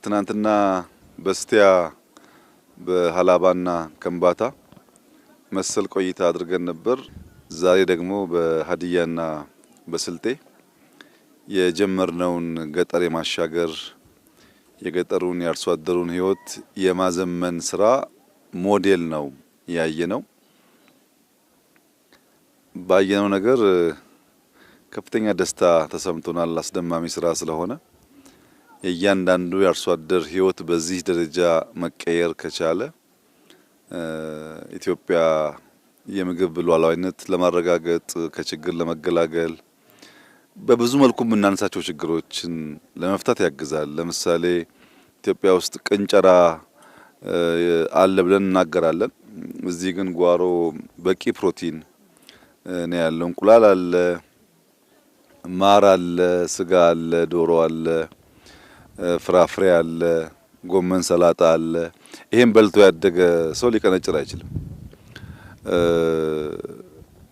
ትናንትና በስቲያ በሃላባና ከምባታ መሰል ቆይታ አድርገን ነበር። ዛሬ ደግሞ በሀዲያና በስልጤ የጀመርነውን ገጠር የማሻገር የገጠሩን የአርሶ አደሩን ህይወት የማዘመን ስራ ሞዴል ነው ያየነው። ባየነው ነገር ከፍተኛ ደስታ ተሰምቶናል። አስደማሚ ስራ ስለሆነ እያንዳንዱ የአርሶ አደር ህይወት በዚህ ደረጃ መቀየር ከቻለ ኢትዮጵያ የምግብ ሉዓላዊነት ለማረጋገጥ ከችግር ለመገላገል በብዙ መልኩ የምናነሳቸው ችግሮችን ለመፍታት ያግዛል። ለምሳሌ ኢትዮጵያ ውስጥ ቅንጨራ አለ ብለን እናገራለን። እዚህ ግን ጓሮ በቂ ፕሮቲን ነው ያለው። እንቁላል አለ፣ ማር አለ፣ ስጋ አለ፣ ዶሮ አለ፣ ፍራፍሬ አለ፣ ጎመን ሰላጣ አለ። ይሄን በልቶ ያደገ ሰው ሊቀነጭር አይችልም።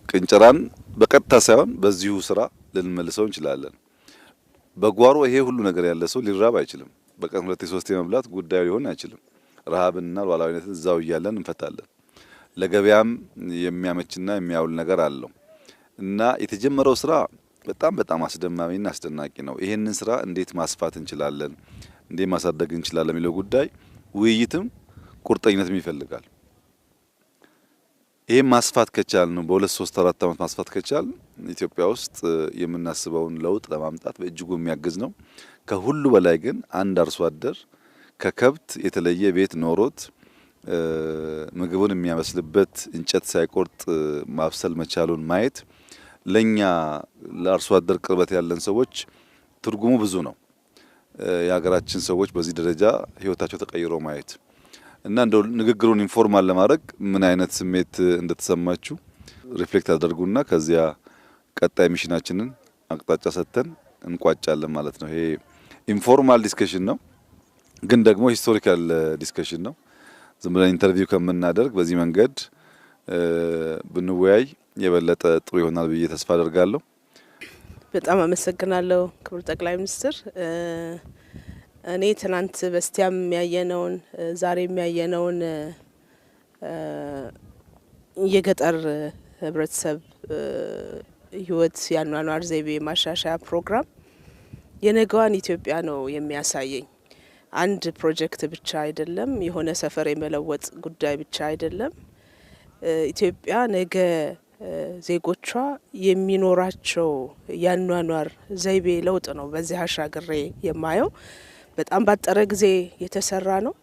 ቅንጨራን በቀጥታ ሳይሆን በዚሁ ስራ ልንመልሰው እንችላለን። በጓሮ ይሄ ሁሉ ነገር ያለ ሰው ሊራብ አይችልም። በቀን 2-3 የመብላት ጉዳዩ ሊሆን አይችልም። ረሃብና ሉዓላዊነትን እዛው እያለን እንፈታለን። ለገበያም የሚያመችና የሚያውል ነገር አለው እና የተጀመረው ስራ በጣም አስደማሚና አስደናቂ ነው። ይሄንን ስራ እንዴት ማስፋት እንችላለን፣ እንዴት ማሳደግ እንችላለን የሚለው ጉዳይ ውይይትም ቁርጠኝነትም ይፈልጋል። ይሄን ማስፋት ከቻልን በ2-3-4 ዓመት ማስፋት ከቻልን ኢትዮጵያ ውስጥ የምናስበውን ለውጥ ለማምጣት በእጅጉ የሚያግዝ ነው። ከሁሉ በላይ ግን አንድ አርሶ አደር ከከብት የተለየ ቤት ኖሮት ምግቡን የሚያበስልበት እንጨት ሳይቆርጥ ማብሰል መቻሉን ማየት ለኛ ለአርሶ አደር ቅርበት ያለን ሰዎች ትርጉሙ ብዙ ነው። የሀገራችን ሰዎች በዚህ ደረጃ ህይወታቸው ተቀይሮ ማየት እና እንደው ንግግሩን ኢንፎርማል ለማድረግ ምን አይነት ስሜት እንደተሰማችሁ ሪፍሌክት አድርጉና ከዚያ ቀጣይ ሚሽናችንን አቅጣጫ ሰጥተን እንቋጫለን ማለት ነው። ይሄ ኢንፎርማል ዲስከሽን ነው፣ ግን ደግሞ ሂስቶሪካል ዲስከሽን ነው። ዝም ብለን ኢንተርቪው ከምናደርግ በዚህ መንገድ ብንወያይ የበለጠ ጥሩ ይሆናል ብዬ ተስፋ አደርጋለሁ። በጣም አመሰግናለሁ ክቡር ጠቅላይ ሚኒስትር። እኔ ትናንት በስቲያም ያየነውን ዛሬ ያየነውን የገጠር ህብረተሰብ ህይወት ያኗኗር ዘይቤ ማሻሻያ ፕሮግራም የነገዋን ኢትዮጵያ ነው የሚያሳየኝ። አንድ ፕሮጀክት ብቻ አይደለም፣ የሆነ ሰፈር የመለወጥ ጉዳይ ብቻ አይደለም። ኢትዮጵያ ነገ ዜጎቿ የሚኖራቸው ያኗኗር ዘይቤ ለውጥ ነው በዚህ አሻግሬ የማየው። በጣም ባጠረ ጊዜ የተሰራ ነው።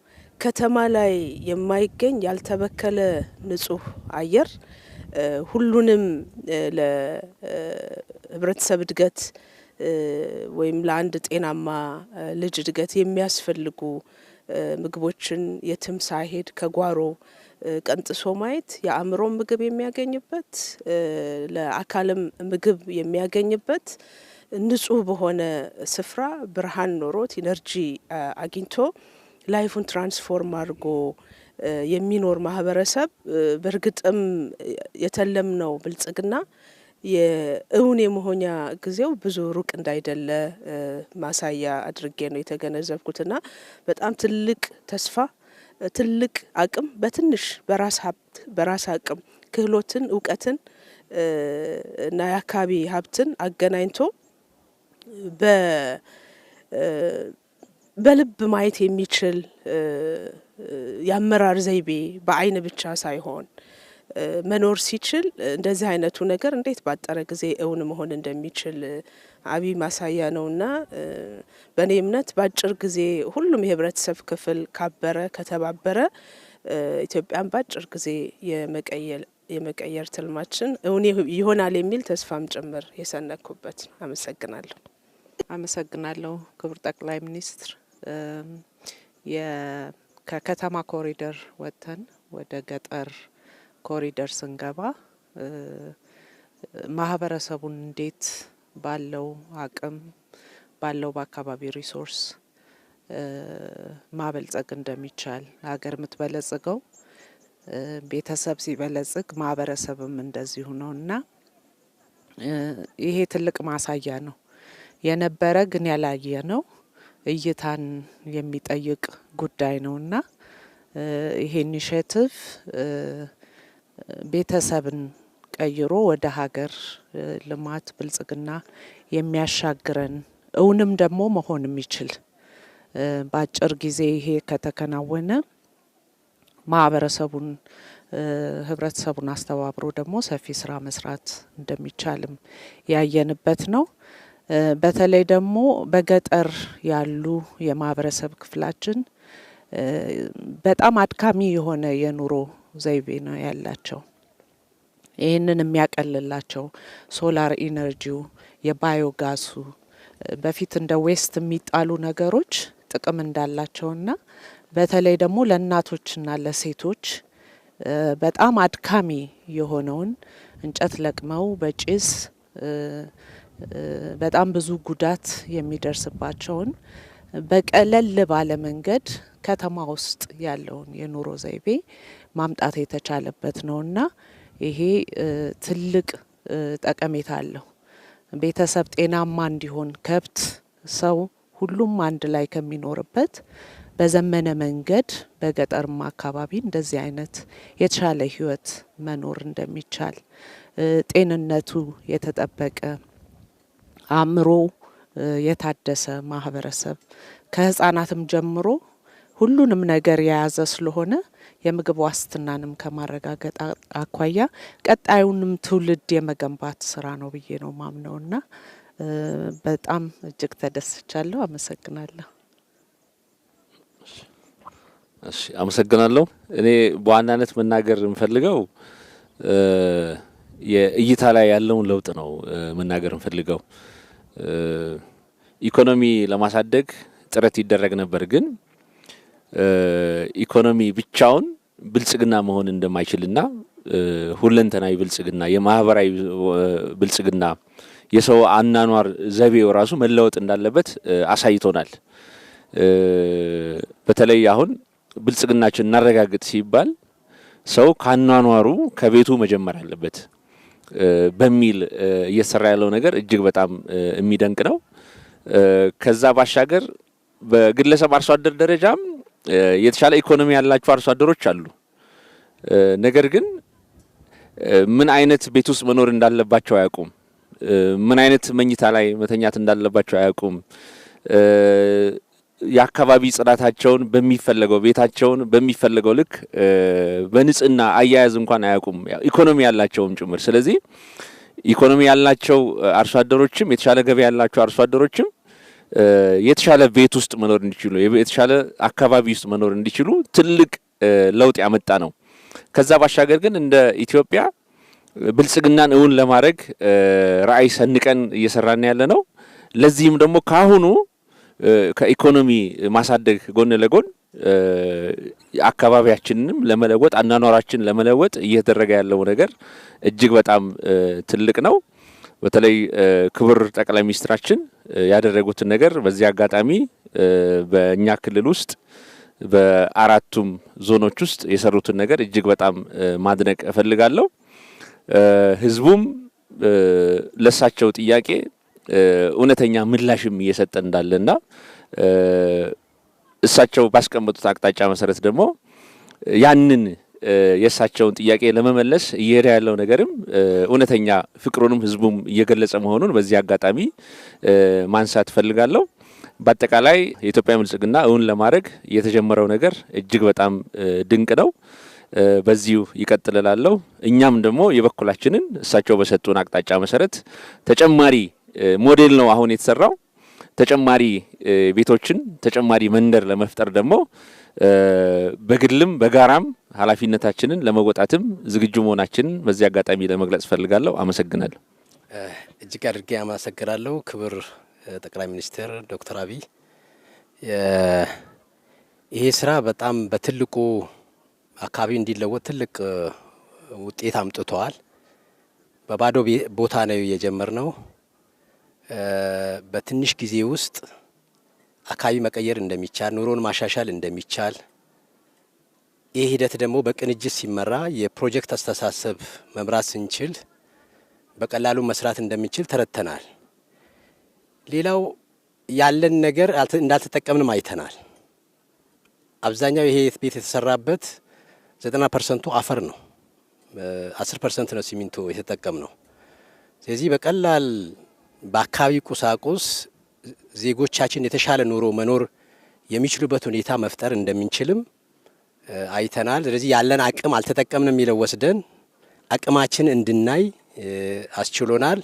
ከተማ ላይ የማይገኝ ያልተበከለ ንጹህ አየር ሁሉንም ለህብረተሰብ እድገት ወይም ለአንድ ጤናማ ልጅ እድገት የሚያስፈልጉ ምግቦችን የትም ሳይሄድ ከጓሮ ቀንጥሶ ማየት የአእምሮ ምግብ የሚያገኝበት ለአካልም ምግብ የሚያገኝበት ንጹህ በሆነ ስፍራ ብርሃን ኖሮት ኢነርጂ አግኝቶ ላይፉን ትራንስፎርም አድርጎ የሚኖር ማህበረሰብ በእርግጥም የተለምነው ብልጽግና የእውን የመሆኛ ጊዜው ብዙ ሩቅ እንዳይደለ ማሳያ አድርጌ ነው የተገነዘብኩትና በጣም ትልቅ ተስፋ፣ ትልቅ አቅም በትንሽ በራስ ሀብት በራስ አቅም ክህሎትን፣ እውቀትን እና የአካባቢ ሀብትን አገናኝቶ በልብ ማየት የሚችል የአመራር ዘይቤ በአይን ብቻ ሳይሆን መኖር ሲችል እንደዚህ አይነቱ ነገር እንዴት ባጠረ ጊዜ እውን መሆን እንደሚችል አብይ ማሳያ ነውና በእኔ እምነት ባጭር ጊዜ ሁሉም የህብረተሰብ ክፍል ካበረ ከተባበረ ኢትዮጵያን ባጭር ጊዜ የመቀየር ትልማችን እውን ይሆናል የሚል ተስፋም ጭምር የሰነኩበት ነው። አመሰግናለሁ። አመሰግናለሁ ክቡር ጠቅላይ ሚኒስትር። ከከተማ ኮሪደር ወጥተን ወደ ገጠር ኮሪደር ስንገባ ማህበረሰቡን እንዴት ባለው አቅም ባለው በአካባቢ ሪሶርስ ማበልጸግ እንደሚቻል ሀገር የምትበለጽገው ቤተሰብ ሲበለጽግ ማህበረሰብም እንደዚሁ ነውና ይሄ ትልቅ ማሳያ ነው። የነበረ ግን ያላየ ነው። እይታን የሚጠይቅ ጉዳይ ነውና ይሄ ኢኒሼቲቭ ቤተሰብን ቀይሮ ወደ ሀገር ልማት ብልጽግና የሚያሻግረን እውንም ደግሞ መሆን የሚችል በአጭር ጊዜ ይሄ ከተከናወነ ማህበረሰቡን ህብረተሰቡን አስተባብሮ ደግሞ ሰፊ ስራ መስራት እንደሚቻልም ያየንበት ነው። በተለይ ደግሞ በገጠር ያሉ የማህበረሰብ ክፍላችን በጣም አድካሚ የሆነ የኑሮ ዘይቤ ነው ያላቸው። ይህንን የሚያቀልላቸው ሶላር ኢነርጂው የባዮጋሱ በፊት እንደ ዌስት የሚጣሉ ነገሮች ጥቅም እንዳላቸውና በተለይ ደግሞ ለእናቶችና ለሴቶች በጣም አድካሚ የሆነውን እንጨት ለቅመው በጭስ በጣም ብዙ ጉዳት የሚደርስባቸውን በቀለል ባለ መንገድ ከተማ ውስጥ ያለውን የኑሮ ዘይቤ ማምጣት የተቻለበት ነውና ይሄ ትልቅ ጠቀሜታ አለው። ቤተሰብ ጤናማ እንዲሆን ከብት ሰው ሁሉም አንድ ላይ ከሚኖርበት በዘመነ መንገድ በገጠርማ አካባቢ እንደዚህ አይነት የተሻለ ህይወት መኖር እንደሚቻል ጤንነቱ የተጠበቀ አእምሮ የታደሰ ማህበረሰብ ከህፃናትም ጀምሮ ሁሉንም ነገር የያዘ ስለሆነ የምግብ ዋስትናንም ከማረጋገጥ አኳያ ቀጣዩንም ትውልድ የመገንባት ስራ ነው ብዬ ነው ማምነውና በጣም እጅግ ተደስቻለሁ። አመሰግናለሁ። እሺ አመሰግናለሁ። እኔ በዋናነት መናገር እንፈልገው የእይታ ላይ ያለውን ለውጥ ነው መናገር እንፈልገው። ኢኮኖሚ ለማሳደግ ጥረት ይደረግ ነበር፣ ግን ኢኮኖሚ ብቻውን ብልጽግና መሆን እንደማይችልና ሁለንተናዊ ብልጽግና የማህበራዊ ብልጽግና የሰው አናኗር ዘይቤው ራሱ መለወጥ እንዳለበት አሳይቶናል። በተለይ አሁን ብልጽግናችን እናረጋግጥ ሲባል ሰው ካናኗሩ ከቤቱ መጀመር አለበት በሚል እየሰራ ያለው ነገር እጅግ በጣም የሚደንቅ ነው። ከዛ ባሻገር በግለሰብ አርሶ አደር ደረጃም የተሻለ ኢኮኖሚ ያላቸው አርሶ አደሮች አሉ። ነገር ግን ምን አይነት ቤት ውስጥ መኖር እንዳለባቸው አያውቁም። ምን አይነት መኝታ ላይ መተኛት እንዳለባቸው አያውቁም። የአካባቢ ጽዳታቸውን በሚፈለገው ቤታቸውን በሚፈለገው ልክ በንጽህና አያያዝ እንኳን አያውቁም፣ ኢኮኖሚ ያላቸውም ጭምር። ስለዚህ ኢኮኖሚ ያላቸው አርሶ አደሮችም የተሻለ ገበያ ያላቸው አርሶ አደሮችም የተሻለ ቤት ውስጥ መኖር እንዲችሉ የተሻለ አካባቢ ውስጥ መኖር እንዲችሉ ትልቅ ለውጥ ያመጣ ነው። ከዛ ባሻገር ግን እንደ ኢትዮጵያ ብልጽግናን እውን ለማድረግ ራዕይ ሰንቀን እየሰራን ያለ ነው። ለዚህም ደግሞ ካሁኑ ከኢኮኖሚ ማሳደግ ጎን ለጎን አካባቢያችንንም ለመለወጥ አናኗራችን ለመለወጥ እየተደረገ ያለው ነገር እጅግ በጣም ትልቅ ነው። በተለይ ክቡር ጠቅላይ ሚኒስትራችን ያደረጉትን ነገር በዚህ አጋጣሚ በእኛ ክልል ውስጥ በአራቱም ዞኖች ውስጥ የሰሩትን ነገር እጅግ በጣም ማድነቅ እፈልጋለሁ። ህዝቡም ለሳቸው ጥያቄ እውነተኛ ምላሽም እየሰጠ እንዳለና እሳቸው ባስቀመጡት አቅጣጫ መሰረት ደግሞ ያንን የእሳቸውን ጥያቄ ለመመለስ እየሄደ ያለው ነገርም እውነተኛ ፍቅሩንም ህዝቡም እየገለጸ መሆኑን በዚህ አጋጣሚ ማንሳት እፈልጋለሁ። በአጠቃላይ የኢትዮጵያ ብልጽግና እውን ለማድረግ የተጀመረው ነገር እጅግ በጣም ድንቅ ነው። በዚሁ ይቀጥላል። እኛም ደግሞ የበኩላችንን እሳቸው በሰጡን አቅጣጫ መሰረት ተጨማሪ ሞዴል ነው አሁን የተሰራው ተጨማሪ ቤቶችን ተጨማሪ መንደር ለመፍጠር ደግሞ በግልም በጋራም ኃላፊነታችንን ለመወጣትም ዝግጁ መሆናችንን በዚህ አጋጣሚ ለመግለጽ ፈልጋለሁ። አመሰግናለሁ። እጅግ አድርጌ አመሰግናለሁ። ክቡር ጠቅላይ ሚኒስትር ዶክተር አብይ ይሄ ስራ በጣም በትልቁ አካባቢ እንዲለወጥ ትልቅ ውጤት አምጥቷል። በባዶ ቦታ ነው የጀመርነው። በትንሽ ጊዜ ውስጥ አካባቢ መቀየር እንደሚቻል ኑሮን ማሻሻል እንደሚቻል ይህ ሂደት ደግሞ በቅንጅት ሲመራ የፕሮጀክት አስተሳሰብ መምራት ስንችል በቀላሉ መስራት እንደሚችል ተረድተናል። ሌላው ያለን ነገር እንዳልተጠቀምንም አይተናል። አብዛኛው ይሄ ቤት የተሰራበት 90% አፈር ነው፣ 10% ነው ሲሚንቶ የተጠቀም ነው። ስለዚህ በቀላል በአካባቢ ቁሳቁስ ዜጎቻችን የተሻለ ኑሮ መኖር የሚችሉበት ሁኔታ መፍጠር እንደምንችልም አይተናል። ስለዚህ ያለን አቅም አልተጠቀምንም የሚለው ወስደን አቅማችን እንድናይ አስችሎናል።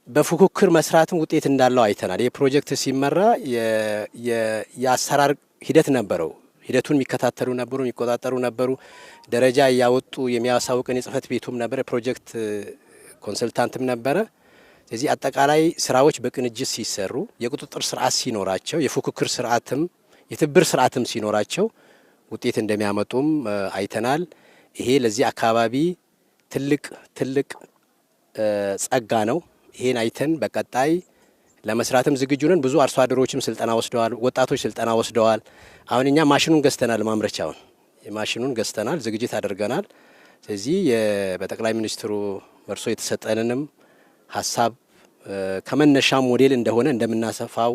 በፉክክር መስራትም ውጤት እንዳለው አይተናል። ይህ ፕሮጀክት ሲመራ የአሰራር ሂደት ነበረው። ሂደቱን የሚከታተሉ ነበሩ፣ የሚቆጣጠሩ ነበሩ። ደረጃ እያወጡ የሚያሳውቅን የጽህፈት ቤቱም ነበረ፣ ፕሮጀክት ኮንሰልታንትም ነበረ። ስለዚህ አጠቃላይ ስራዎች በቅንጅት ሲሰሩ የቁጥጥር ስርዓት ሲኖራቸው የፉክክር ስርዓትም የትብብር ስርዓትም ሲኖራቸው ውጤት እንደሚያመጡም አይተናል። ይሄ ለዚህ አካባቢ ትልቅ ጸጋ ነው። ይሄን አይተን በቀጣይ ለመስራትም ዝግጁ ነን። ብዙ አርሶ አደሮችም ስልጠና ወስደዋል፣ ወጣቶች ስልጠና ወስደዋል። አሁን እኛ ማሽኑን ገዝተናል፣ ማምረቻውን የማሽኑን ገዝተናል፣ ዝግጅት አድርገናል። ስለዚህ በጠቅላይ ሚኒስትሩ መርሶ የተሰጠንንም ሀሳብ ከመነሻም ሞዴል እንደሆነ እንደምናሰፋው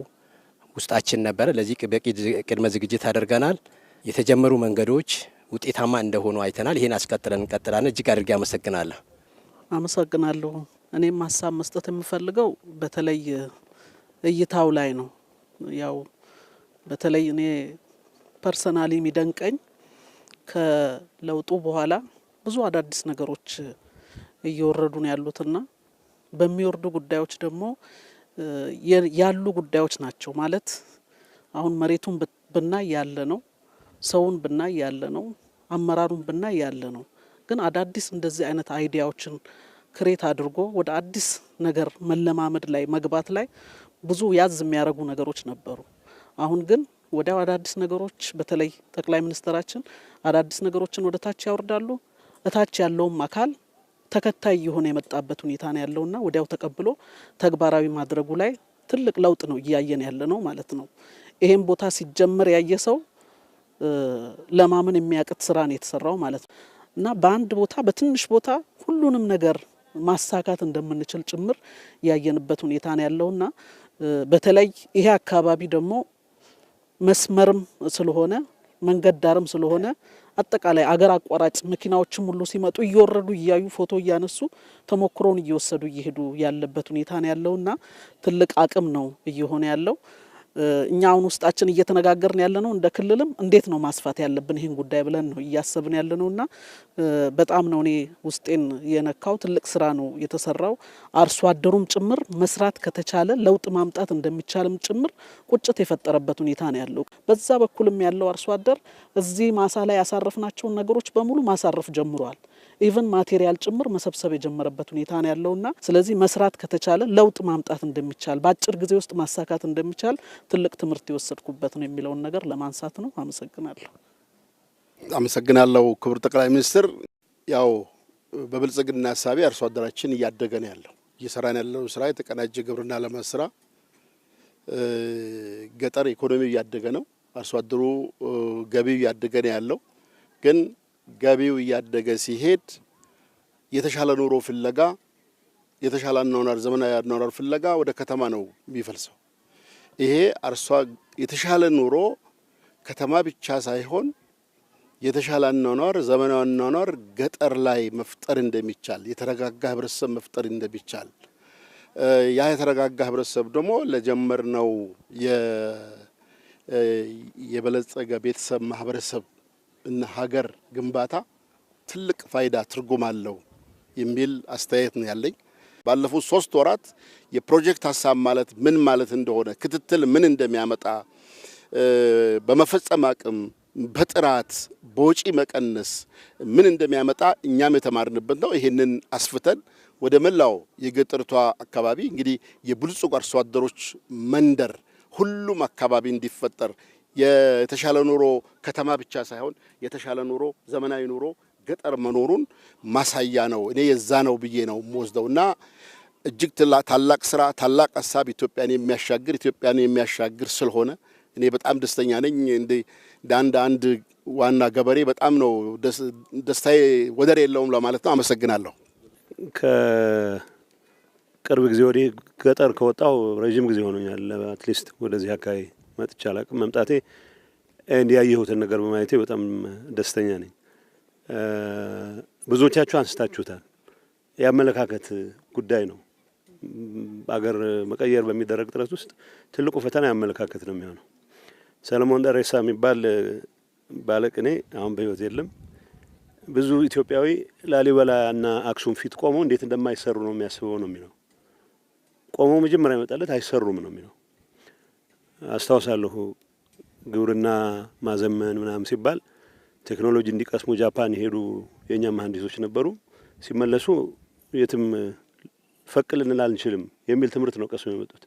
ውስጣችን ነበረ። ለዚህ በቂ ቅድመ ዝግጅት አድርገናል። የተጀመሩ መንገዶች ውጤታማ እንደሆኑ አይተናል። ይሄን አስቀጥለን እንቀጥላለን። እጅግ አድርጌ አመሰግናለሁ። አመሰግናለሁ። እኔም ሀሳብ መስጠት የምፈልገው በተለይ እይታው ላይ ነው። ያው በተለይ እኔ ፐርሰናሊ የሚደንቀኝ ከለውጡ በኋላ ብዙ አዳዲስ ነገሮች እየወረዱ ነው ያሉትና በሚወርዱ ጉዳዮች ደግሞ ያሉ ጉዳዮች ናቸው ማለት አሁን መሬቱን ብናይ ያለ ነው፣ ሰውን ብናይ ያለ ነው፣ አመራሩን ብናይ ያለ ነው። ግን አዳዲስ እንደዚህ አይነት አይዲያዎችን ክሬት አድርጎ ወደ አዲስ ነገር መለማመድ ላይ መግባት ላይ ብዙ ያዝ የሚያደርጉ ነገሮች ነበሩ። አሁን ግን ወደ አዳዲስ ነገሮች በተለይ ጠቅላይ ሚኒስትራችን አዳዲስ ነገሮችን ወደ ታች ያወርዳሉ። እታች ያለውም አካል ተከታይ የሆነ የመጣበት ሁኔታ ነው ያለውና ወዲያው ተቀብሎ ተግባራዊ ማድረጉ ላይ ትልቅ ለውጥ ነው እያየን ያለ ነው ማለት ነው። ይሄን ቦታ ሲጀመር ያየ ሰው ለማመን የሚያቅት ስራ ነው የተሰራው ማለት ነው እና በአንድ ቦታ በትንሽ ቦታ ሁሉንም ነገር ማሳካት እንደምንችል ጭምር ያየንበት ሁኔታ ነው ያለውና በተለይ ይሄ አካባቢ ደግሞ መስመርም ስለሆነ መንገድ ዳርም ስለሆነ አጠቃላይ አገር አቋራጭ መኪናዎችም ሁሉ ሲመጡ እየወረዱ እያዩ ፎቶ እያነሱ ተሞክሮን እየወሰዱ እየሄዱ ያለበት ሁኔታ ነው ያለውና ትልቅ አቅም ነው እየሆነ ያለው። እኛ አሁን ውስጣችን እየተነጋገርን ያለ ነው እንደ ክልልም እንዴት ነው ማስፋት ያለብን ይህን ጉዳይ ብለን ነው እያሰብን ያለ ነውና በጣም ነው እኔ ውስጤን የነካው። ትልቅ ስራ ነው የተሰራው። አርሶ አደሩም ጭምር መስራት ከተቻለ ለውጥ ማምጣት እንደሚቻልም ጭምር ቁጭት የፈጠረበት ሁኔታ ነው ያለው። በዛ በኩልም ያለው አርሶ አደር እዚህ ማሳ ላይ ያሳረፍናቸውን ነገሮች በሙሉ ማሳረፍ ጀምሯል። ኢቭን ማቴሪያል ጭምር መሰብሰብ የጀመረበት ሁኔታ ነው ያለውና ስለዚህ መስራት ከተቻለ ለውጥ ማምጣት እንደሚቻል በአጭር ጊዜ ውስጥ ማሳካት እንደሚቻል ትልቅ ትምህርት የወሰድኩበት ነው የሚለውን ነገር ለማንሳት ነው። አመሰግናለሁ ክቡር ጠቅላይ ሚኒስትር። ያው በብልጽግና ሀሳቢ አርሶ አደራችን እያደገ ነው ያለው። እየሰራን ያለው ስራ የተቀናጀ ግብርና ለመስራ ገጠር ኢኮኖሚው እያደገ ነው። አርሶ አደሩ ገቢው እያደገ ነው ያለው። ግን ገቢው እያደገ ሲሄድ የተሻለ ኑሮ ፍለጋ የተሻለ አኗኗር ዘመናዊ አኗኗር ፍለጋ ወደ ከተማ ነው የሚፈልሰው። ይሄ የተሻለ ኑሮ ከተማ ብቻ ሳይሆን የተሻለ አኗኗር ዘመናዊ አኗኗር ገጠር ላይ መፍጠር እንደሚቻል የተረጋጋ ህብረተሰብ መፍጠር እንደሚቻል ያ የተረጋጋ ህብረተሰብ ደግሞ ለጀመርነው የበለጸገ ቤተሰብ ማህበረሰብ እና ሀገር ግንባታ ትልቅ ፋይዳ ትርጉም አለው የሚል አስተያየት ነው ያለኝ። ባለፉት 3 ወራት የፕሮጀክት ሀሳብ ማለት ምን ማለት እንደሆነ ክትትል ምን እንደሚያመጣ በመፈጸም አቅም በጥራት በወጪ መቀነስ ምን እንደሚያመጣ እኛም የተማርንበት ነው። ይሄንን አስፍተን ወደ መላው የገጠርቷ አካባቢ እንግዲህ የብልጽግ አርሶ አደሮች መንደር ሁሉም አካባቢ እንዲፈጠር የተሻለ ኑሮ ከተማ ብቻ ሳይሆን የተሻለ ኑሮ ዘመናዊ ኑሮ ገጠር መኖሩን ማሳያ ነው። እኔ የዛ ነው ብዬ ነው የምወስደውና እጅግ ታላቅ ስራ ታላቅ ሀሳብ ኢትዮጵያን የሚያሻግር ስለሆነ እኔ በጣም ደስተኛ ነኝ። እንደ አንድ ዋና ገበሬ በጣም ነው ደስታዬ ወደር የለውም ለማለት ነው። አመሰግናለሁ። ቅርብ ጊዜ ወዲህ ገጠር ከወጣው ረጅም ጊዜ ሆኖኛል። አትሊስት ወደዚህ አካባቢ መጥቼ አላቅም። መምጣቴ እንዲያየሁትን ነገር በማየቴ በጣም ደስተኛ ነኝ። ብዙዎቻችሁ አንስታችሁታል። የአመለካከት ጉዳይ ነው። አገር መቀየር በሚደረግ ጥረት ውስጥ ትልቁ ፈተና የአመለካከት ነው የሚሆነው። ሰለሞን ደሬሳ የሚባል ባለቅኔ አሁን በሕይወት የለም። ብዙ ኢትዮጵያዊ ላሊበላና አክሱም ፊት ቆመው እንዴት እንደማይሰሩ ነው የሚያስበው ነው የሚለው። ቆመው መጀመሪያ ይመጣለት አይሰሩም ነው የሚለው። አስታውሳለሁ ግብርና ማዘመን ምናምን ሲባል ቴክኖሎጂ እንዲቀስሙ ጃፓን የሄዱ የኛ መሐንዲሶች ነበሩ። ሲመለሱ የትም ፈቅ ልንል አንችልም የሚል ትምህርት ነው ቀስሞ የመጡት።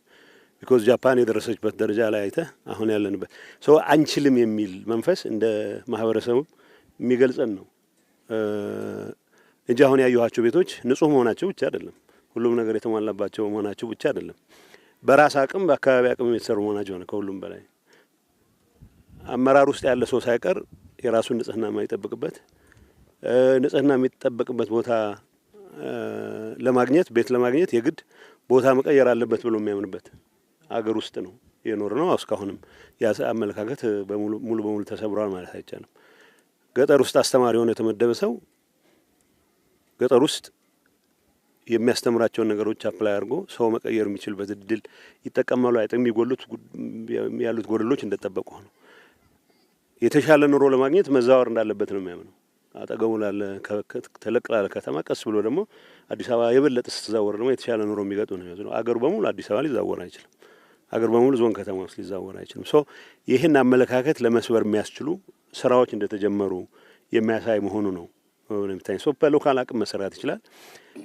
ቢኮዝ ጃፓን የደረሰችበት ደረጃ ላይ አይተህ አሁን ያለንበት ሰው አንችልም የሚል መንፈስ እንደ ማህበረሰቡ የሚገልጸን ነው እንጂ አሁን ያየኋቸው ቤቶች ንጹህ መሆናቸው ብቻ አይደለም፣ ሁሉም ነገር የተሟላባቸው መሆናቸው ብቻ አይደለም፣ በራስ አቅም በአካባቢ አቅም የተሰሩ መሆናቸው ነው። ከሁሉም በላይ አመራር ውስጥ ያለ ሰው ሳይቀር የራሱን ንጽህና የማይጠብቅበት ንጽህና የሚጠበቅበት ቦታ ለማግኘት ቤት ለማግኘት የግድ ቦታ መቀየር አለበት ብሎ የሚያምንበት አገር ውስጥ ነው የኖር ነው። እስካሁንም ያ አመለካከት ሙሉ በሙሉ ተሰብሯል ማለት አይቻልም። ገጠር ውስጥ አስተማሪ ሆኖ የተመደበ ሰው ገጠር ውስጥ የሚያስተምራቸውን ነገሮች አፕላይ አድርጎ ሰው መቀየር የሚችልበት እድል ይጠቀማሉ። አይጠም የሚጎሉት ያሉት ጎደሎች እንደተጠበቁ ነው። የተሻለ ኑሮ ለማግኘት መዛወር እንዳለበት ነው የሚያምነው። አጠገቡ ላለ ተለቅ ላለ ከተማ ቀስ ብሎ ደግሞ አዲስ አበባ የበለጠ ስትዛወር ደግሞ የተሻለ ኑሮ የሚገጡ ነው። አገሩ በሙሉ አዲስ አበባ ሊዛወር አይችልም። አገር በሙሉ ዞን ከተማ ውስጥ ሊዛወር አይችልም። ሶ ይህን አመለካከት ለመስበር የሚያስችሉ ስራዎች እንደተጀመሩ የሚያሳይ መሆኑ ነው ለምታይ። ሶ በሎካል አቅም መሰራት ይችላል።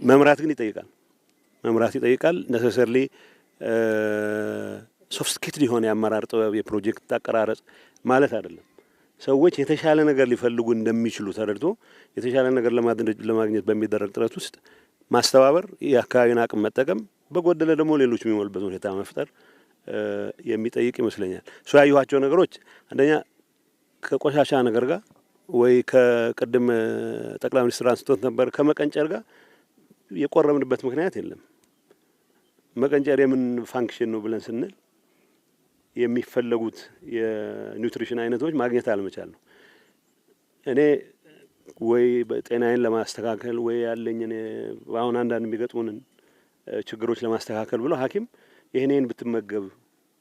መምራት ግን ይጠይቃል። ነሰሰርሊ ሶፊስቲኬትድ የሆነ የአመራር ጥበብ የፕሮጀክት አቀራረጽ ማለት አይደለም። ሰዎች የተሻለ ነገር ሊፈልጉ እንደሚችሉ ተረድቶ የተሻለ ነገር ለማግኘት በሚደረግ ጥረት ውስጥ ማስተባበር፣ የአካባቢን አቅም መጠቀም፣ በጎደለ ደግሞ ሌሎች የሚሞሉበት ሁኔታ መፍጠር የሚጠይቅ ይመስለኛል። ሶ ያዩዋቸው ነገሮች አንደኛ ከቆሻሻ ነገር ጋር ወይ ከቅድም ጠቅላይ ሚኒስትር አንስቶት ነበር ከመቀንጨር ጋር የቆረምንበት ምክንያት የለም። መቀንጨር የምን ፋንክሽን ነው ብለን ስንል የሚፈለጉት የኒውትሪሽን አይነቶች ማግኘት አለመቻል ነው። እኔ ወይ ጤናዬን ለማስተካከል ወይ ያለኝን አሁን አንዳንድ የሚገጥሙንን ችግሮች ለማስተካከል ብሎ ሐኪም ይሄንን ብትመገብ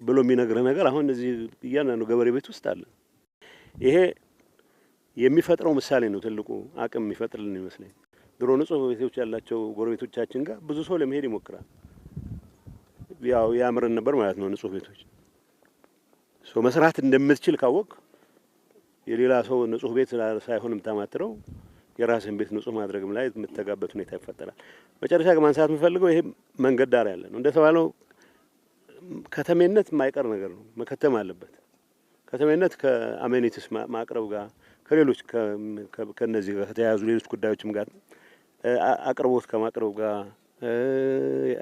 ብሎ የሚነግርህ ነገር አሁን እዚህ እያንዳንዱ ገበሬ ቤት ውስጥ አለ። ይሄ የሚፈጥረው ምሳሌ ነው። ትልቁ አቅም የሚፈጥርልን ይመስለኝ። ድሮ ንጹህ ቤቶች ያላቸው ጎረቤቶቻችን ጋር ብዙ ሰው ለመሄድ ይሞክራል። ያው ያምረን ነበር ማለት ነው ንጹህ ቤቶች። ሶ መስራት እንደምትችል ካወቅ የሌላ ሰው ንጹህ ቤት ሳይሆን የምታማትረው የራስን ቤት ንጹህ ማድረግም ላይ የምትተጋበት ሁኔታ ይፈጠራል። መጨረሻ ማንሳት የምፈልገው ይሄ መንገድ ዳር ያለ ነው። እንደተባለው ከተሜነት የማይቀር ነገር ነው፣ መከተም አለበት። ከተሜነት ከአሜኒቲስ ማቅረብ ጋር ከሌሎች ከነዚህ ጋር ከተያያዙ ሌሎች ጉዳዮችም ጋር አቅርቦት ከማቅረብ ጋር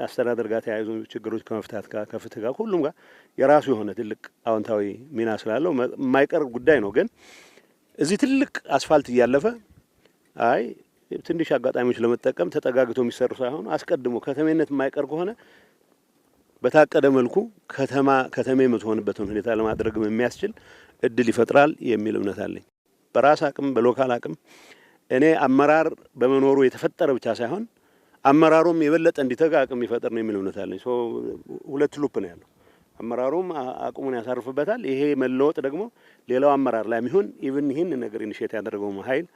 አስተዳደር ጋር ተያይዞ ችግሮች ከመፍታት ጋር ከፍትህ ጋር ሁሉም ጋር የራሱ የሆነ ትልቅ አዎንታዊ ሚና ስላለው የማይቀር ጉዳይ ነው። ግን እዚህ ትልቅ አስፋልት እያለፈ አይ ትንሽ አጋጣሚዎች ለመጠቀም ተጠጋግቶ የሚሰሩ ሳይሆን አስቀድሞ ከተሜነት የማይቀር ከሆነ በታቀደ መልኩ ከተሜ የምትሆንበትን ሁኔታ ለማድረግ የሚያስችል እድል ይፈጥራል የሚል እምነት አለኝ። በራስ አቅም በሎካል አቅም እኔ አመራር በመኖሩ የተፈጠረ ብቻ ሳይሆን አመራሩም የበለጠ እንዲተጋ አቅም ይፈጥር ነው የሚል እምነት አለኝ። ሶ ሁለት ሉፕ ነው ያለው። አመራሩም አቅሙን ያሳርፍበታል። ይሄ መለወጥ ደግሞ ሌላው አመራር ላይ የሚሆን ኢቭን ይህን ነገር ኢኒሼት ያደረገው ኃይል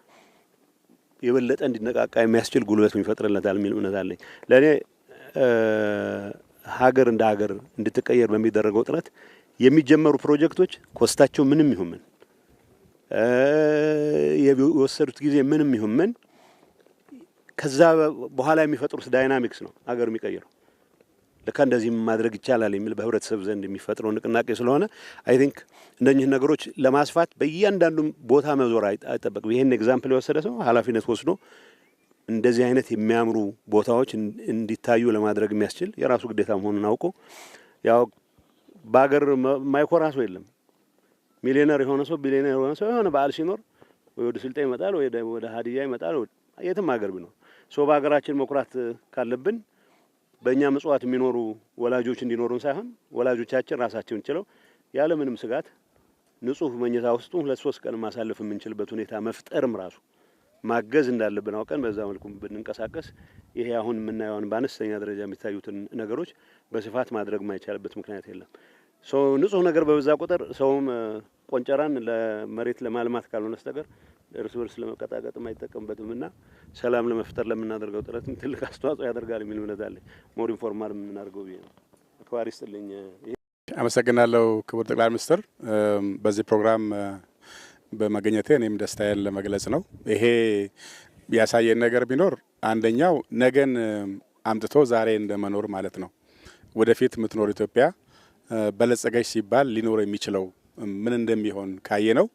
የበለጠ እንዲነቃቃ የሚያስችል ጉልበት ይፈጥርለታል የሚል እምነት አለኝ። ለእኔ ሀገር እንደ ሀገር እንድትቀየር በሚደረገው ጥረት የሚጀመሩ ፕሮጀክቶች ኮስታቸው ምንም ይሁን ምን የወሰዱት ጊዜ ምንም ይሁን ምን ከዛ በኋላ የሚፈጥሩት ዳይናሚክስ ነው ሀገር የሚቀይረው። ለካ እንደዚህ ማድረግ ይቻላል የሚል በህብረተሰብ ዘንድ የሚፈጥረው ንቅናቄ ስለሆነ አይ ቲንክ እነኚህ ነገሮች ለማስፋት በእያንዳንዱ ቦታ መዞር አይጠበቅም። ይሄን ኤግዛምፕል የወሰደ ሰው ኃላፊነት ወስዶ እንደዚህ አይነት የሚያምሩ ቦታዎች እንዲታዩ ለማድረግ የሚያስችል የራሱ ግዴታ መሆኑን አውቆ ያው በሀገር ማይኮራ ሰው የለም። ሚሊዮነር የሆነ ሰው ቢሊዮነር የሆነ ሰው የሆነ በዓል ሲኖር ወይ ወደ ስልጤ ይመጣል ወይ ወደ ሀዲያ ይመጣል የትም ሀገር ቢኖር። ሶ በሀገራችን መኩራት ካለብን በእኛ ምጽዋት የሚኖሩ ወላጆች እንዲኖሩን ሳይሆን ወላጆቻችን ራሳቸውን ችለው ያለ ምንም ስጋት ንጹህ መኝታ ውስጥ 2-3 ቀን ማሳለፍ የምንችልበት ሁኔታ መፍጠርም ራሱ ማገዝ እንዳለብን አውቀን በዛ መልኩ ብንንቀሳቀስ ይሄ አሁን የምናየውን በአነስተኛ ደረጃ የሚታዩትን ነገሮች በስፋት ማድረግ ማይቻልበት ምክንያት የለም። ንጹህ ነገር በበዛ ቁጥር ሰውም ቆንጨራን ለመሬት ለማልማት ካልሆነ በስተቀር እርስ በርስ ለመቀጣቀጥ የማይጠቀምበትምና ሰላም ለመፍጠር ለምናደርገው ጥረት ትልቅ አስተዋጽኦ ያደርጋል የሚል እምነት አለኝ። ሞር ኢንፎርማል የምናደርገው ብዬ ነው። አክባሪ ይስጥልኝ። አመሰግናለሁ ክቡር ጠቅላይ ሚኒስትር በዚህ ፕሮግራም በመገኘቴ እኔም ደስታዬን ለመግለጽ ነው። ይሄ ያሳየን ነገር ቢኖር አንደኛው ነገን አምጥቶ ዛሬ እንደመኖር ማለት ነው። ወደፊት የምትኖር ኢትዮጵያ በለጸገች ሲባል ሊኖር የሚችለው ምን እንደሚሆን ካየ ነው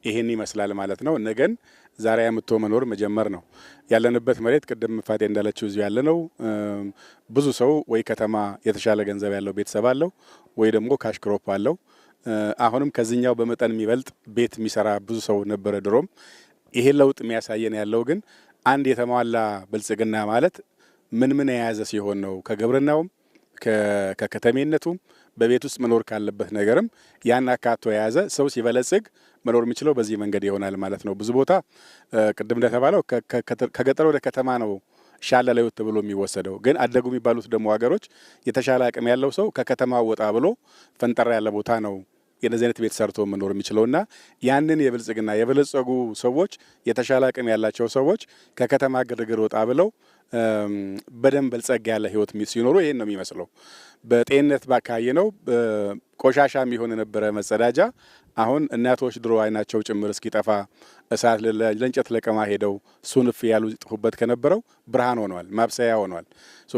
ይሄን ይመስላል ማለት ነው። ነገን ዛሬ አምጥቶ መኖር መጀመር ነው። ያለንበት መሬት ቅድም ፋቴ እንዳለችው እዚሁ ያለ ነው። ብዙ ሰው ወይ ከተማ የተሻለ ገንዘብ ያለው ቤተሰብ አለው ወይ ደግሞ ካሽ ክሮፕ አለው። አሁንም ከዚህኛው በመጠን የሚበልጥ ቤት የሚሰራ ብዙ ሰው ነበረ ድሮም። ይሄ ለውጥ የሚያሳየን ያለው ግን አንድ የተሟላ ብልጽግና ማለት ምን የያዘ ሲሆን ነው ከግብርናውም ከከተሜነቱም በቤት ውስጥ መኖር ካለበት ነገርም ያን አካቶ የያዘ ሰው ሲበለጽግ መኖር የሚችለው በዚህ መንገድ ይሆናል ማለት ነው። ብዙ ቦታ ቅድም እንደተባለው ከገጠር ወደ ከተማ ነው ሻለ ለውጥ ብሎ የሚወሰደው። ግን አደጉ የሚባሉት ደግሞ ሀገሮች የተሻለ አቅም ያለው ሰው ከከተማ ወጣ ብሎ ፈንጠራ ያለ ቦታ ነው የነዚህ አይነት ቤት ሰርቶ መኖር የሚችለውና ያንን የብልጽግና የበለጸጉ ሰዎች የተሻለ አቅም ያላቸው ሰዎች ከከተማ ግርግር ወጣ ብለው በደንብ በልጸግ ያለ ህይወት ሲኖሩ ይሄን ነው የሚመስለው። በጤንነት ባካየ ነው ቆሻሻ የሚሆን የነበረ መጸዳጃ አሁን እናቶች ድሮ አይናቸው ጭምር እስኪጠፋ እሳት ለእንጨት ለቀማ ሄደው ሱንፍ ያሉ ይጥፉበት ከነበረው ብርሃን ሆኗል፣ ማብሰያ ሆኗል።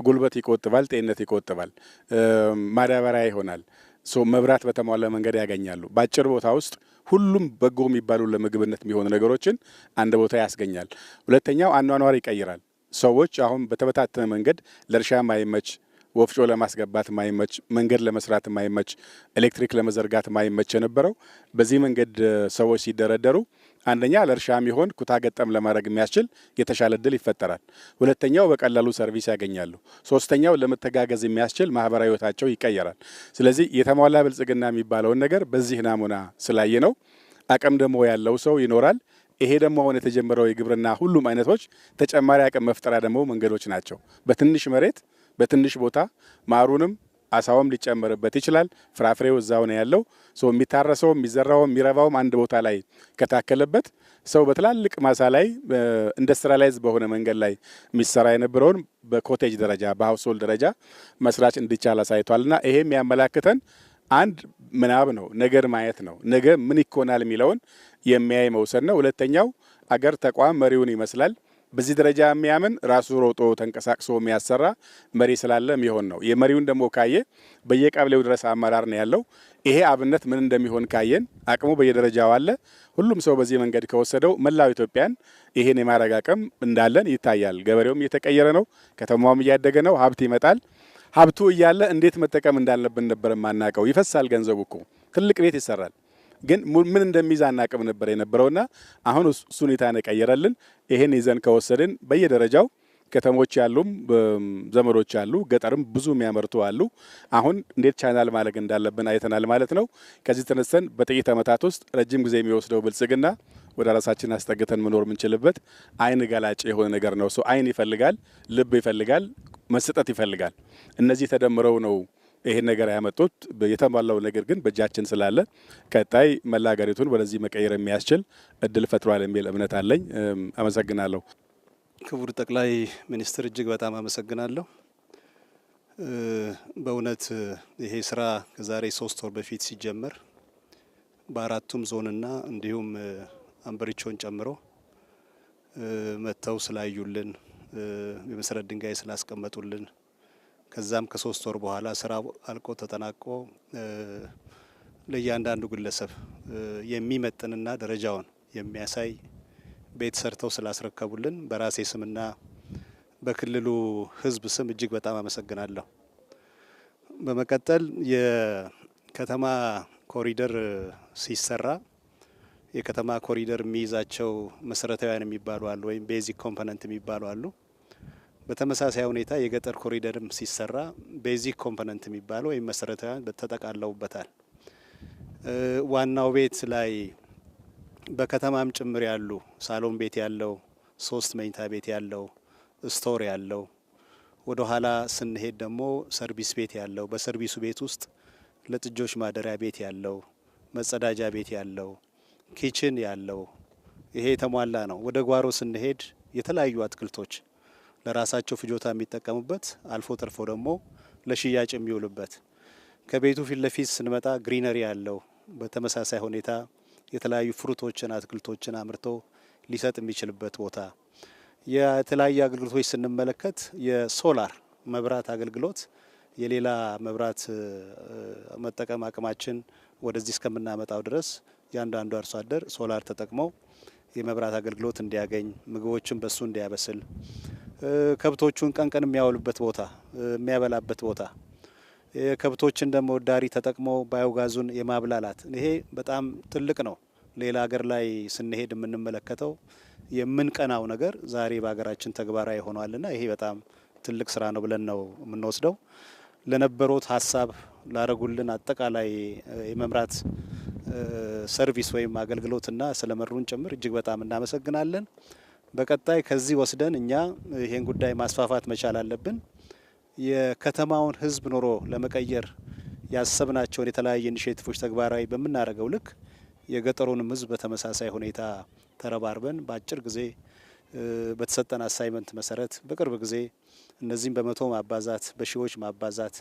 ጉልበት ይቆጥባል፣ ጤንነት ይቆጥባል፣ ማዳበሪያ ይሆናል። መብራት በተሟላ መንገድ ያገኛሉ። በአጭር ቦታ ውስጥ ሁሉም በጎ የሚባሉ ለምግብነት የሚሆኑ ነገሮችን አንድ ቦታ ያስገኛል። ሁለተኛው አኗኗር ይቀይራል። ሰዎች አሁን በተበታተነ መንገድ ለእርሻ ማይመች፣ ወፍጮ ለማስገባት ማይመች፣ መንገድ ለመስራት ማይመች፣ ኤሌክትሪክ ለመዘርጋት ማይመች የነበረው በዚህ መንገድ ሰዎች ሲደረደሩ አንደኛ ለእርሻ የሚሆን ኩታ ገጠም ለማድረግ የሚያስችል የተሻለ እድል ይፈጠራል። ሁለተኛው በቀላሉ ሰርቪስ ያገኛሉ። ሶስተኛው ለመተጋገዝ የሚያስችል ማህበራዊ ህይወታቸው ይቀየራል። ስለዚህ የተሟላ ብልጽግና የሚባለውን ነገር በዚህ ናሙና ስላየ ነው። አቅም ደግሞ ያለው ሰው ይኖራል። ይሄ ደግሞ አሁን የተጀመረው የግብርና ሁሉም አይነቶች ተጨማሪ አቅም መፍጠሪያ ደግሞ መንገዶች ናቸው። በትንሽ መሬት በትንሽ ቦታ ማሩንም አሳውም ሊጨመርበት ይችላል። ፍራፍሬው እዛው ነው ያለው። የሚታረሰው የሚዘራውም የሚረባውም አንድ ቦታ ላይ ከታከለበት ሰው በትላልቅ ማሳ ላይ ኢንዱስትሪያላይዝ በሆነ መንገድ ላይ የሚሰራ የነበረውን በኮቴጅ ደረጃ በሀውስሆልድ ደረጃ መስራት እንዲቻል አሳይቷልና ይሄም ያመላክተን አንድ ምናብ ነው፣ ነገር ማየት ነው። ነገ ምን ይኮናል የሚለውን የሚያይ መውሰድ ነው። ሁለተኛው አገር ተቋም መሪውን ይመስላል። በዚህ ደረጃ የሚያምን ራሱ ሮጦ ተንቀሳቅሶ የሚያሰራ መሪ ስላለ የሚሆን ነው። የመሪውን ደግሞ ካየ በየቀበሌው ድረስ አመራር ነው ያለው። ይሄ አብነት ምን እንደሚሆን ካየን አቅሙ በየደረጃው አለ። ሁሉም ሰው በዚህ መንገድ ከወሰደው መላው ኢትዮጵያን ይሄን የማድረግ አቅም እንዳለን ይታያል። ገበሬውም እየተቀየረ ነው፣ ከተማውም እያደገ ነው፣ ሀብት ይመጣል። ሀብቱ እያለ እንዴት መጠቀም እንዳለብን ነበር የማናውቀው። ይፈሳል ገንዘቡ እኮ ትልቅ ቤት ይሰራል፣ ግን ምን እንደሚይዝ አናውቅም ነበር የነበረውና አሁን እሱ ሁኔታ ነቀየረልን። ይሄን ይዘን ከወሰድን በየደረጃው ከተሞች ያሉም ዘመዶች አሉ፣ ገጠርም ብዙ የሚያመርቱ አሉ። አሁን እንዴት ቻናል ማለግ እንዳለብን አይተናል ማለት ነው። ከዚህ ተነስተን በጥቂት ዓመታት ውስጥ ረጅም ጊዜ የሚወስደው ብልጽግና ወደ ራሳችን አስጠግተን መኖር የምንችልበት አይን ገላጭ የሆነ ነገር ነው። አይን ይፈልጋል፣ ልብ ይፈልጋል፣ መስጠት ይፈልጋል። እነዚህ ተደምረው ነው ይሄን ነገር ያመጡት። የተሟላው ነገር ግን በእጃችን ስላለ ቀጣይ መላ ሀገሪቱን ወደዚህ መቀየር የሚያስችል እድል ፈጥሯል የሚል እምነት አለኝ። አመሰግናለሁ። ክቡር ጠቅላይ ሚኒስትር እጅግ በጣም አመሰግናለሁ። በእውነት ይሄ ስራ ከዛሬ 3 ወር በፊት ሲጀመር በአራቱም ዞንና እንዲሁም አንበሪቾን ጨምሮ መጥተው ስላዩልን የመሰረት ድንጋይ ስላስቀመጡልን ከዛም ከ3 ወር በኋላ ስራ አልቆ ተጠናቆ ለእያንዳንዱ ግለሰብ የሚመጥንና ደረጃውን የሚያሳይ ቤት ሰርተው ስላስረከቡልን በራሴ ስምና በክልሉ ሕዝብ ስም እጅግ በጣም አመሰግናለሁ። በመቀጠል የከተማ ኮሪደር ሲሰራ የከተማ ኮሪደር የሚይዛቸው መሰረታዊያን የሚባሉ አሉ፣ ወይም ቤዚክ ኮምፖነንት የሚባሉ አሉ። በተመሳሳይ ሁኔታ የገጠር ኮሪደርም ሲሰራ ቤዚክ ኮምፖነንት የሚባለው ወይም መሰረታዊ ተጠቃለውበታል። ዋናው ቤት ላይ በከተማም ጭምር ያሉ ሳሎን ቤት ያለው 3 መኝታ ቤት ያለው ስቶር ያለው ወደ ኋላ ስንሄድ ደግሞ ሰርቪስ ቤት ያለው በሰርቪሱ ቤት ውስጥ ለጥጆች ማደሪያ ቤት ያለው መጸዳጃ ቤት ያለው ኪችን ያለው ይሄ የተሟላ ነው። ወደ ጓሮ ስንሄድ የተለያዩ አትክልቶች ለራሳቸው ፍጆታ የሚጠቀሙበት አልፎ ተርፎ ደግሞ ለሽያጭ የሚውሉበት ከቤቱ ፊት ለፊት ስንመጣ ግሪነሪ ያለው በተመሳሳይ ሁኔታ የተለያዩ ፍሩቶችን አትክልቶችን አምርቶ ሊሰጥ የሚችልበት ቦታ የተለያዩ አገልግሎቶች ስንመለከት የሶላር መብራት አገልግሎት የሌላ መብራት መጠቀም አቅማችን ወደዚህ እስከምናመጣው ድረስ ያንዳንዱ አርሶ አደር ሶላር ተጠቅመው የመብራት አገልግሎት እንዲያገኝ ምግቦችን በሱ እንዲያበስል ከብቶቹን ቀን የሚያውልበት ቦታ የሚያበላበት ቦታ ከብቶችን ደግሞ ዳሪ ተጠቅመው ባዮጋዙን የማብላላት ይሄ በጣም ትልቅ ነው። ሌላ ሀገር ላይ ስንሄድ የምንመለከተው የምንቀናው ነገር ዛሬ በሀገራችን ተግባራዊ ሆኗልና ይሄ በጣም ትልቅ ስራ ነው ብለን ነው የምንወስደው። ለነበሩት ሀሳብ ላረጉልን አጠቃላይ የመምራት ሰርቪስ ወይም አገልግሎትና ስለመሩን ጭምር እጅግ በጣም እናመሰግናለን። በቀጣይ ከዚህ ወስደን እኛ ይሄን ጉዳይ ማስፋፋት መቻል አለብን። የከተማውን ህዝብ ኑሮ ለመቀየር ያሰብናቸውን የተለያዩ ኢኒሼቲቮች ተግባራዊ በምናደርገው ልክ የገጠሩንም ህዝብ በተመሳሳይ ሁኔታ ተረባርበን በአጭር ጊዜ በተሰጠን አሳይመንት መሰረት በቅርብ ጊዜ እነዚህም በመቶ ማባዛት በሺዎች ማባዛት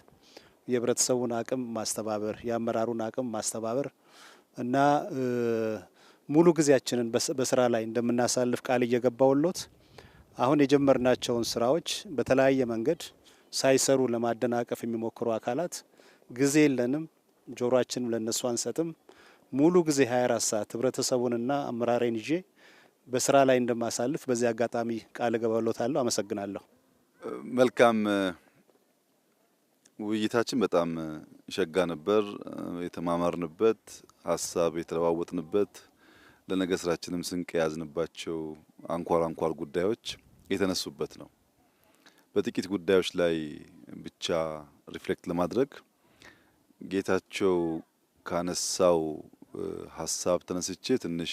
የህብረተሰቡን አቅም ማስተባበር የአመራሩን አቅም ማስተባበር እና ሙሉ ጊዜያችንን በስራ ላይ እንደምናሳልፍ ቃል እየገባውሎት አሁን የጀመርናቸውን ስራዎች በተለያየ መንገድ ሳይሰሩ ለማደናቀፍ የሚሞክሩ አካላት ጊዜ የለንም፣ ጆሮአችንም ለነሱ አንሰጥም። ሙሉ ጊዜ 24 ሰዓት ህብረተሰቡንና አመራሬን ይዤ በስራ ላይ እንደማሳልፍ በዚህ አጋጣሚ ቃል እገባለታለሁ። አመሰግናለሁ። መልካም ውይይታችን በጣም ሸጋ ነበር። የተማማርንበት ሀሳብ የተለዋወጥንበት ለነገ ስራችንም ስንቅ የያዝንባቸው አንኳር ጉዳዮች የተነሱበት ነው። በጥቂት ጉዳዮች ላይ ብቻ ሪፍሌክት ለማድረግ ጌታቸው ካነሳው ሀሳብ ተነስቼ ትንሽ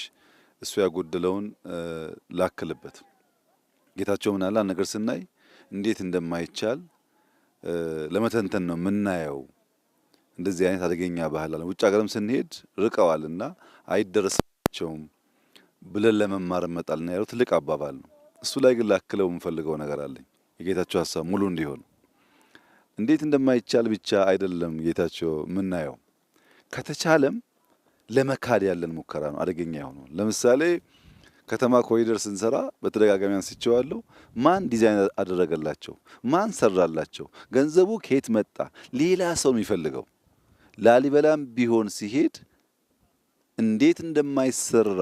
እሱ ያጎደለውን ላክልበት። ጌታቸው ምን አለ ነገር ስናይ እንዴት እንደማይቻል ለመተንተን ነው የምናየው። እንደዚህ አይነት አደገኛ ባህል አለ። ውጭ ሀገርም ስንሄድ ርቀዋልና አይደረስባቸውም ብለን ለመማር መጣልና ያለው ትልቅ አባባል ነው። እሱ ላይ ግን ላክለው የምፈልገው ነገር አለኝ። የጌታቸው ሀሳብ ሙሉ እንዲሆን እንዴት እንደማይቻል ብቻ አይደለም ጌታቸው የምናየው፣ ከተቻለም ለመካድ ያለን ሙከራ ነው አደገኛ የሆነው። ለምሳሌ ከተማ ኮሪደር ስንሰራ በተደጋጋሚ አንስቼዋለሁ። ማን ዲዛይን አደረገላቸው? ማን ሰራላቸው? ገንዘቡ ከየት መጣ? ሌላ ሰው የሚፈልገው ላሊበላም ቢሆን ሲሄድ እንዴት እንደማይሰራ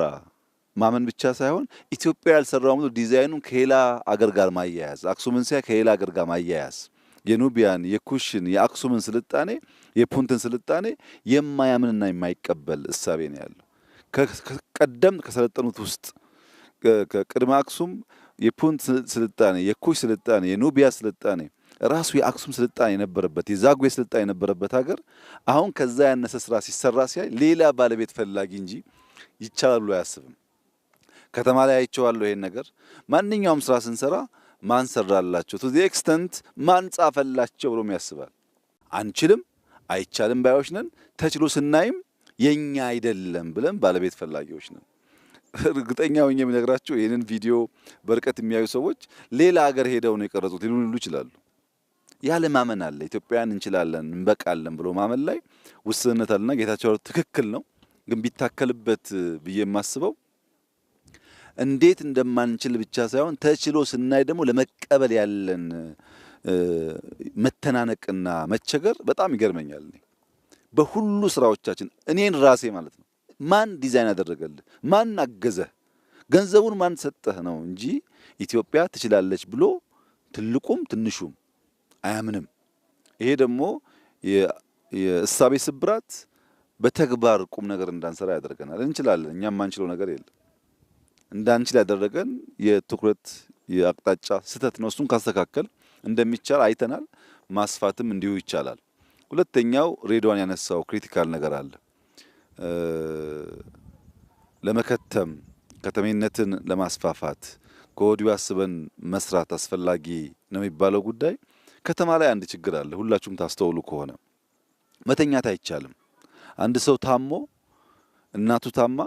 ማመን ብቻ ሳይሆን ኢትዮጵያ ያልሰራው ሙሉ ዲዛይኑን ከሌላ አገር ጋር ማያያዝ፣ አክሱምን ሲያ ከሌላ አገር ጋር ማያያዝ፣ የኑቢያን የኩሽን የአክሱምን ስልጣኔ የፑንትን ስልጣኔ የማያምንና የማይቀበል እሳቤ ነው ያለው። ከቀደም ከሰለጠኑት ውስጥ ከቅድመ አክሱም የፑንት ስልጣኔ፣ የኩሽ ስልጣኔ፣ የኑቢያ ስልጣኔ ራሱ የአክሱም ስልጣኔ የነበረበት የዛጉዌ ስልጣኔ የነበረበት ሀገር አሁን ከዛ ያነሰ ስራ ሲሰራ ሲያይ ሌላ ባለቤት ፈላጊ እንጂ ይቻላል ብሎ አያስብም። ከተማ ላይ አይቼዋለሁ ይሄን ነገር። ማንኛውም ስራ ስንሰራ ማን ሰራላቸው ቱ ዘ ኤክስተንት ማን ጻፈላቸው ብሎም ያስባል። አንችልም አይቻልም ባዮች ነን። ተችሎ ስናይም የኛ አይደለም ብለን ባለቤት ፈላጊዎች ነን። እርግጠኛ ሆኜ የምነግራችሁ ይሄንን ቪዲዮ በርቀት የሚያዩ ሰዎች ሌላ ሀገር ሄደው ነው የቀረጹት ሊሉ ይችላሉ። ያለ ማመን አለ። ኢትዮጵያን እንችላለን እንበቃለን ብሎ ማመን ላይ ውስንነት አለና ጌታቸው ትክክል ነው። ግን ቢታከልበት ብዬ የማስበው እንዴት እንደማንችል ብቻ ሳይሆን ተችሎ ስናይ ደግሞ ለመቀበል ያለን መተናነቅና መቸገር በጣም ይገርመኛል። በሁሉ ስራዎቻችን እኔን ራሴ ማለት ነው ማን ዲዛይን ያደረገልህ? ማን አገዘህ? ገንዘቡን ማን ሰጠህ ነው እንጂ ኢትዮጵያ ትችላለች ብሎ ትልቁም ትንሹም አያምንም። ይሄ ደግሞ የእሳቤ ስብራት በተግባር ቁም ነገር እንዳንሰራ ያደርገናል። እንችላለን፣ እኛም ማንችለው ነገር የለም። እንዳንችል ያደረገን የትኩረት የአቅጣጫ ስህተት ነው። እሱን ካስተካከል እንደሚቻል አይተናል። ማስፋትም እንዲሁ ይቻላል። ሁለተኛው ሬድዋን ያነሳው ክሪቲካል ነገር አለ። ለመከተም ከተሜነትን ለማስፋፋት ከወዲሁ አስበን መስራት አስፈላጊ ነው የሚባለው ጉዳይ ከተማ ላይ አንድ ችግር አለ። ሁላችሁም ታስተውሉ ከሆነ መተኛት አይቻልም። አንድ ሰው ታሞ እናቱ ታማ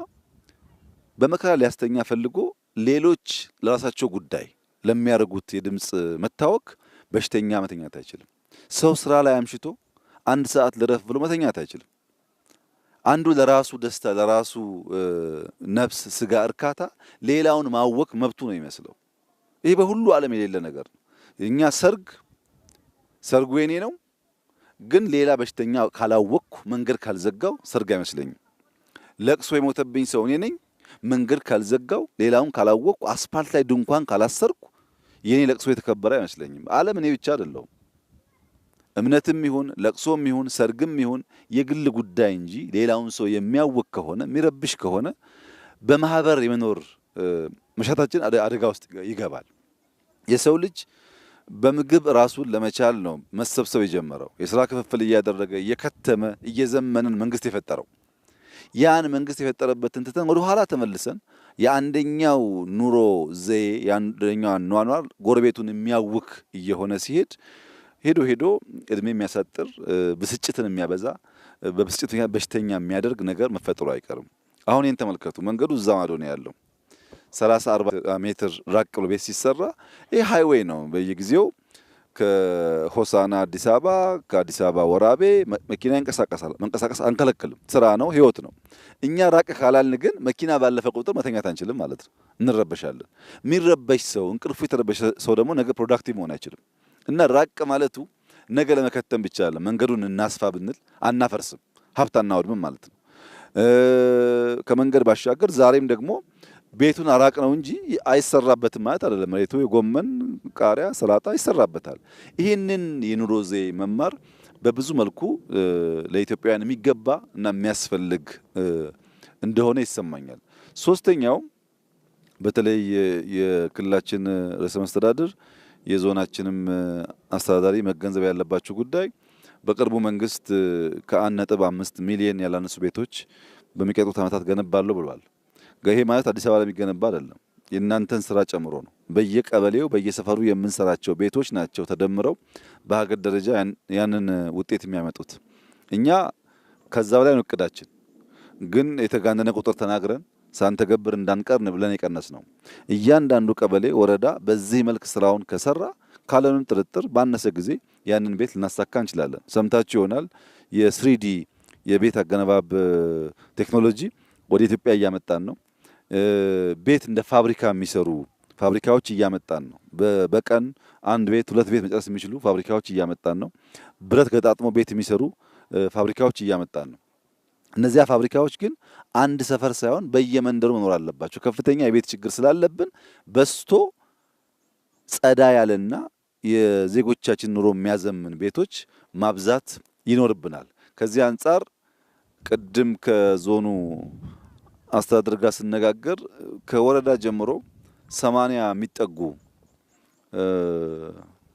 በመከራ ሊያስተኛ ፈልጎ ሌሎች ለራሳቸው ጉዳይ ለሚያደርጉት የድምፅ መታወክ በሽተኛ መተኛት አይችልም። ሰው ስራ ላይ አምሽቶ አንድ ሰዓት ልረፍ ብሎ መተኛት አይችልም። አንዱ ለራሱ ደስታ ለራሱ ነፍስ ስጋ እርካታ ሌላውን ማወክ መብቱ ነው ይመስለው። ይሄ በሁሉ ዓለም የሌለ ነገር ነው። እኛ ሰርጉ የኔ ነው፣ ግን ሌላ በሽተኛ ካላወቅኩ መንገድ ካልዘጋው ሰርግ አይመስለኝም። ለቅሶ የሞተብኝ ሰው እኔ ነኝ፣ መንገድ ካልዘጋው ሌላውን ካላወቅኩ አስፓልት ላይ ድንኳን ካላሰርኩ የኔ ለቅሶ የተከበረ አይመስለኝም። ዓለም እኔ ብቻ አይደለሁም። እምነትም ይሁን ለቅሶም ይሁን ሰርግም ይሁን የግል ጉዳይ እንጂ ሌላውን ሰው የሚያወቅ ከሆነ የሚረብሽ ከሆነ በማህበር የመኖር መሻታችን አደጋ ውስጥ ይገባል። የሰው ልጅ በምግብ ራሱን ለመቻል ነው መሰብሰብ የጀመረው። የሥራ ክፍፍል እያደረገ እየከተመ እየዘመንን መንግስት የፈጠረው። ያን መንግስት የፈጠረበትን ትተን ወደ ኋላ ተመልሰን የአንደኛው ኑሮ ዘዬ የአንደኛው አኗኗር ጎረቤቱን የሚያውክ እየሆነ ሲሄድ ሄዶ እድሜ የሚያሳጥር ብስጭትን የሚያበዛ በብስጭት በሽተኛ የሚያደርግ ነገር መፈጠሩ አይቀርም። አሁን ይህን ተመልከቱ። መንገዱ እዛ ማዶ ነው ያለው። 30-40 ሜትር ራቅ ብሎ ቤት ሲሰራ ይህ ሃይዌይ ነው። በየጊዜው ከሆሳና አዲስ አበባ ከአዲስ አበባ ወራቤ መኪና ይንቀሳቀሳል። መንቀሳቀስ አንከለክልም። ስራ ነው፣ ህይወት ነው። እኛ ራቅ ካላልን ግን መኪና ባለፈ ቁጥር መተኛት አንችልም ማለት ነው። እንረበሻለን። የሚረበሽ ሰው እንቅልፉ የተረበሸ ሰው ደግሞ ነገ ፕሮዳክቲቭ መሆን አይችልም። እና ራቅ ማለቱ ነገ ለመከተም ብቻ አለ። መንገዱን እናስፋ ብንል አናፈርስም፣ ሀብት አናወድምም ማለት ነው። ከመንገድ ባሻገር ዛሬም ደግሞ ቤቱን አራቅ ነው እንጂ አይሰራበትም ማለት አይደለም። መሬቱ የጎመን ቃሪያ፣ ሰላጣ ይሰራበታል። ይህንን የኑሮ ዘዬ መማር በብዙ መልኩ ለኢትዮጵያውያን የሚገባ እና የሚያስፈልግ እንደሆነ ይሰማኛል። ሶስተኛው በተለይ የክልላችን ርዕሰ መስተዳድር የዞናችንም አስተዳዳሪ መገንዘብ ያለባቸው ጉዳይ በቅርቡ መንግስት ከ1.5 ሚሊዮን ያላነሱ ቤቶች በሚቀጥሉት ዓመታት ገነባለሁ ብሏል። ይሄ ማለት አዲስ አበባ ላይ የሚገነባ አይደለም፣ የእናንተን ስራ ጨምሮ ነው። በየቀበሌው በየሰፈሩ የምንሰራቸው ቤቶች ናቸው ተደምረው በሀገር ደረጃ ያንን ውጤት የሚያመጡት። እኛ ከዛ በላይ ነው እቅዳችን፣ ግን የተጋነነ ቁጥር ተናግረን ሳንተገብር እንዳንቀርን ብለን የቀነስ ነው። እያንዳንዱ ቀበሌ ወረዳ በዚህ መልክ ስራውን ከሰራ ካለንም ጥርጥር ባነሰ ጊዜ ያንን ቤት ልናሳካ እንችላለን። ሰምታችሁ ይሆናል የ3D የቤት አገነባብ ቴክኖሎጂ ወደ ኢትዮጵያ እያመጣን ነው። ቤት እንደ ፋብሪካ የሚሰሩ ፋብሪካዎች እያመጣን ነው። በቀን 1 ቤት 2 ቤት መጨረስ የሚችሉ ፋብሪካዎች እያመጣን ነው። ብረት ገጣጥሞ ቤት የሚሰሩ ፋብሪካዎች እያመጣን ነው። እነዚያ ፋብሪካዎች ግን አንድ ሰፈር ሳይሆን በየመንደሩ መኖር አለባቸው። ከፍተኛ የቤት ችግር ስላለብን በስቶ ጸዳ ያለና የዜጎቻችን ኑሮ የሚያዘምን ቤቶች ማብዛት ይኖርብናል። ከዚህ አንጻር ቅድም ከዞኑ አስተዳደር ጋር ስነጋገር ከወረዳ ጀምሮ 80 የሚጠጉ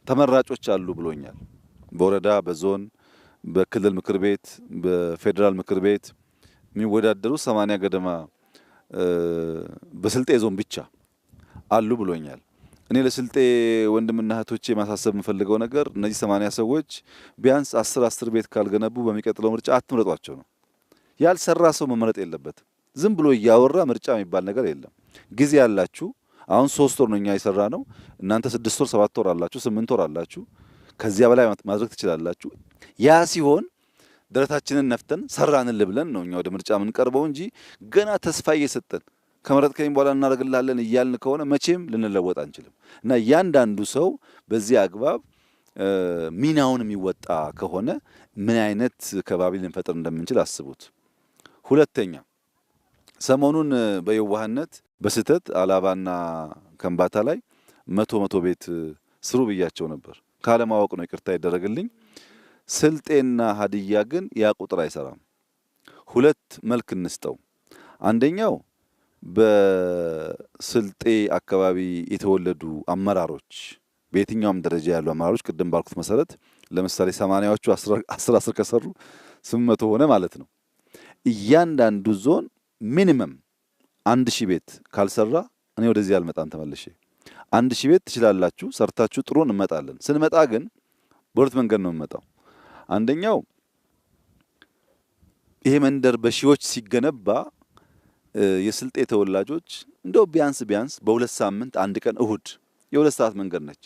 ተመራጮች አሉ ብሎኛል። በወረዳ በዞን በክልል ምክር ቤት በፌዴራል ምክር ቤት የሚወዳደሩ 80 ገደማ በስልጤ ዞን ብቻ አሉ ብሎኛል። እኔ ለስልጤ ወንድምና እህቶቼ ማሳሰብ የምፈልገው ነገር እነዚህ 80 ሰዎች ቢያንስ 10 ቤት ካልገነቡ በሚቀጥለው ምርጫ አትምረጧቸው ነው። ያልሰራ ሰው መመረጥ የለበትም። ዝም ብሎ እያወራ ምርጫ የሚባል ነገር የለም። ጊዜ ያላችሁ አሁን 3 ወር ነው እኛ የሰራ ነው። እናንተ 6 ወር 7 ወር አላችሁ፣ 8 ወር አላችሁ። ከዚያ በላይ ማድረግ ትችላላችሁ። ያ ሲሆን ደረታችንን ነፍተን ሰራንል ብለን ነው እኛ ወደ ምርጫ የምንቀርበው እንጂ ገና ተስፋ እየሰጠን ከመረጥከኝ በኋላ እናደርግልሃለን እያልን ከሆነ መቼም ልንለወጥ አንችልም። እና እያንዳንዱ ሰው በዚህ አግባብ ሚናውን የሚወጣ ከሆነ ምን አይነት ከባቢ ልንፈጥር እንደምንችል አስቡት። ሁለተኛ ሰሞኑን በየዋህነት በስህተት አላባና ከምባታ ላይ 100 ቤት ስሩ ብያቸው ነበር። ካለማወቅ ነው፣ ይቅርታ ይደረግልኝ። ስልጤና ሀዲያ ግን ያ ቁጥር አይሰራም። 2 መልክ እንስጠው። አንደኛው በስልጤ አካባቢ የተወለዱ አመራሮች በየትኛውም ደረጃ ያሉ አመራሮች ቅድም ባልኩት መሰረት ለምሳሌ 80ዎቹ 10 ከሰሩ 800 ሆነ ማለት ነው። እያንዳንዱ ዞን ሚኒመም 1000 ቤት ካልሰራ እኔ ወደዚህ አልመጣም ተመልሼ 1000 ቤት ትችላላችሁ ሰርታችሁ ጥሩ እንመጣለን። ስንመጣ ግን በሁለት መንገድ ነው የምመጣው። አንደኛው ይሄ መንደር በሺዎች ሲገነባ የስልጤ ተወላጆች እንደው ቢያንስ በሁለት ሳምንት አንድ ቀን እሁድ የሁለት ሰዓት መንገድ ነች።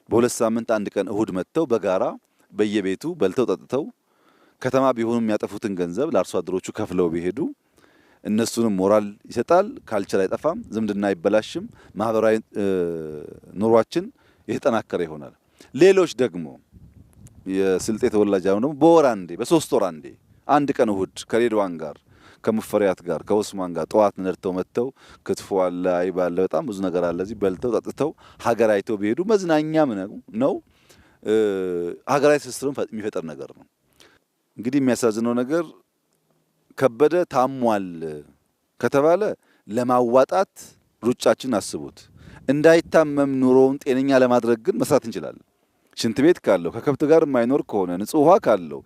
በሁለት ሳምንት አንድ ቀን እሁድ መጥተው በጋራ በየቤቱ በልተው ጠጥተው ከተማ ቢሆኑ የሚያጠፉትን ገንዘብ ለአርሶ አደሮቹ ከፍለው ቢሄዱ እነሱንም ሞራል ይሰጣል፣ ካልቸር አይጠፋም፣ ዝምድና አይበላሽም፣ ማህበራዊ ኑሯችን የተጠናከረ ይሆናል። ሌሎች ደግሞ የስልጤ ተወላጅ አሁን ደግሞ በወር አንዴ በሶስት ወር አንዴ አንድ ቀን እሁድ ከሬድዋን ጋር ከሙፈሪያት ጋር ከኡስማን ጋር ጠዋት ነርተው መጥተው ክትፎ አለ አይብ አለ በጣም ብዙ ነገር አለ እዚህ በልተው ጠጥተው ሀገር አይተው ቢሄዱ መዝናኛም ነው። ሀገራዊ ትስስርን የሚፈጠር ነገር ነው። እንግዲህ የሚያሳዝነው ነገር ከበደ ታሟል ከተባለ ለማዋጣት ሩጫችን አስቡት። እንዳይታመም ኑሮውን ጤነኛ ለማድረግ ግን መስራት እንችላለን። ሽንት ቤት ካለው ከከብት ጋር የማይኖር ከሆነ ንጹህ ውሃ ካለው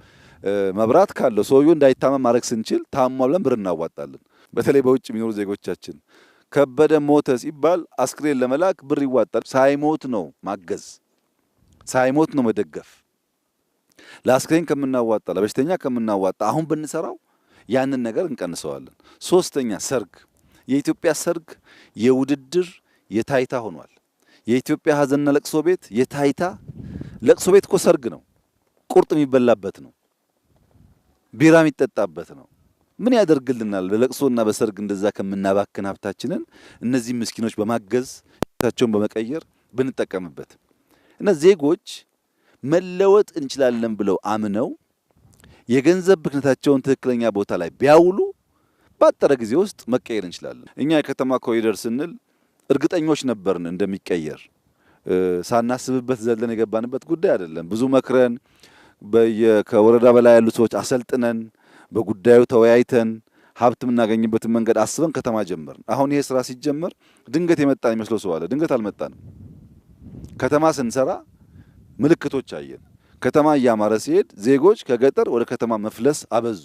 መብራት ካለው ሰውየው እንዳይታመም ማድረግ ስንችል ታሟል ብለን ብር እናዋጣለን። በተለይ በውጭ የሚኖሩ ዜጎቻችን ከበደ ሞተ ሲባል አስክሬን ለመላክ ብር ይዋጣል። ሳይሞት ነው ማገዝ፣ ሳይሞት ነው መደገፍ። ለአስክሬን ከምናዋጣ ለበሽተኛ ከምናዋጣ አሁን ብንሰራው ያንን ነገር እንቀንሰዋለን። ሶስተኛ ሰርግ። የኢትዮጵያ ሰርግ የውድድር የታይታ ሆኗል። የኢትዮጵያ ሀዘንና ለቅሶ ቤት የታይታ ለቅሶ ቤት እኮ ሰርግ ነው። ቁርጥ የሚበላበት ነው። ቢራ የሚጠጣበት ነው። ምን ያደርግልናል? በለቅሶና በሰርግ እንደዛ ከምናባክን ሀብታችንን እነዚህ ምስኪኖች በማገዝ ታቸውን በመቀየር ብንጠቀምበት እና ዜጎች መለወጥ እንችላለን ብለው አምነው የገንዘብ ብክነታቸውን ትክክለኛ ቦታ ላይ ቢያውሉ ባጠረ ጊዜ ውስጥ መቀየር እንችላለን። እኛ የከተማ ኮሪደር ስንል እርግጠኞች ነበርን እንደሚቀየር። ሳናስብበት ዘለን የገባንበት ጉዳይ አይደለም። ብዙ መክረን ከወረዳ በላይ ያሉ ሰዎች አሰልጥነን በጉዳዩ ተወያይተን ሀብት የምናገኝበትን መንገድ አስበን ከተማ ጀመርን። አሁን ይሄ ስራ ሲጀመር ድንገት የመጣን ይመስለው ሰው አለ። ድንገት አልመጣንም። ከተማ ስንሰራ ምልክቶች አየን። ከተማ እያማረ ሲሄድ ዜጎች ከገጠር ወደ ከተማ መፍለስ አበዙ።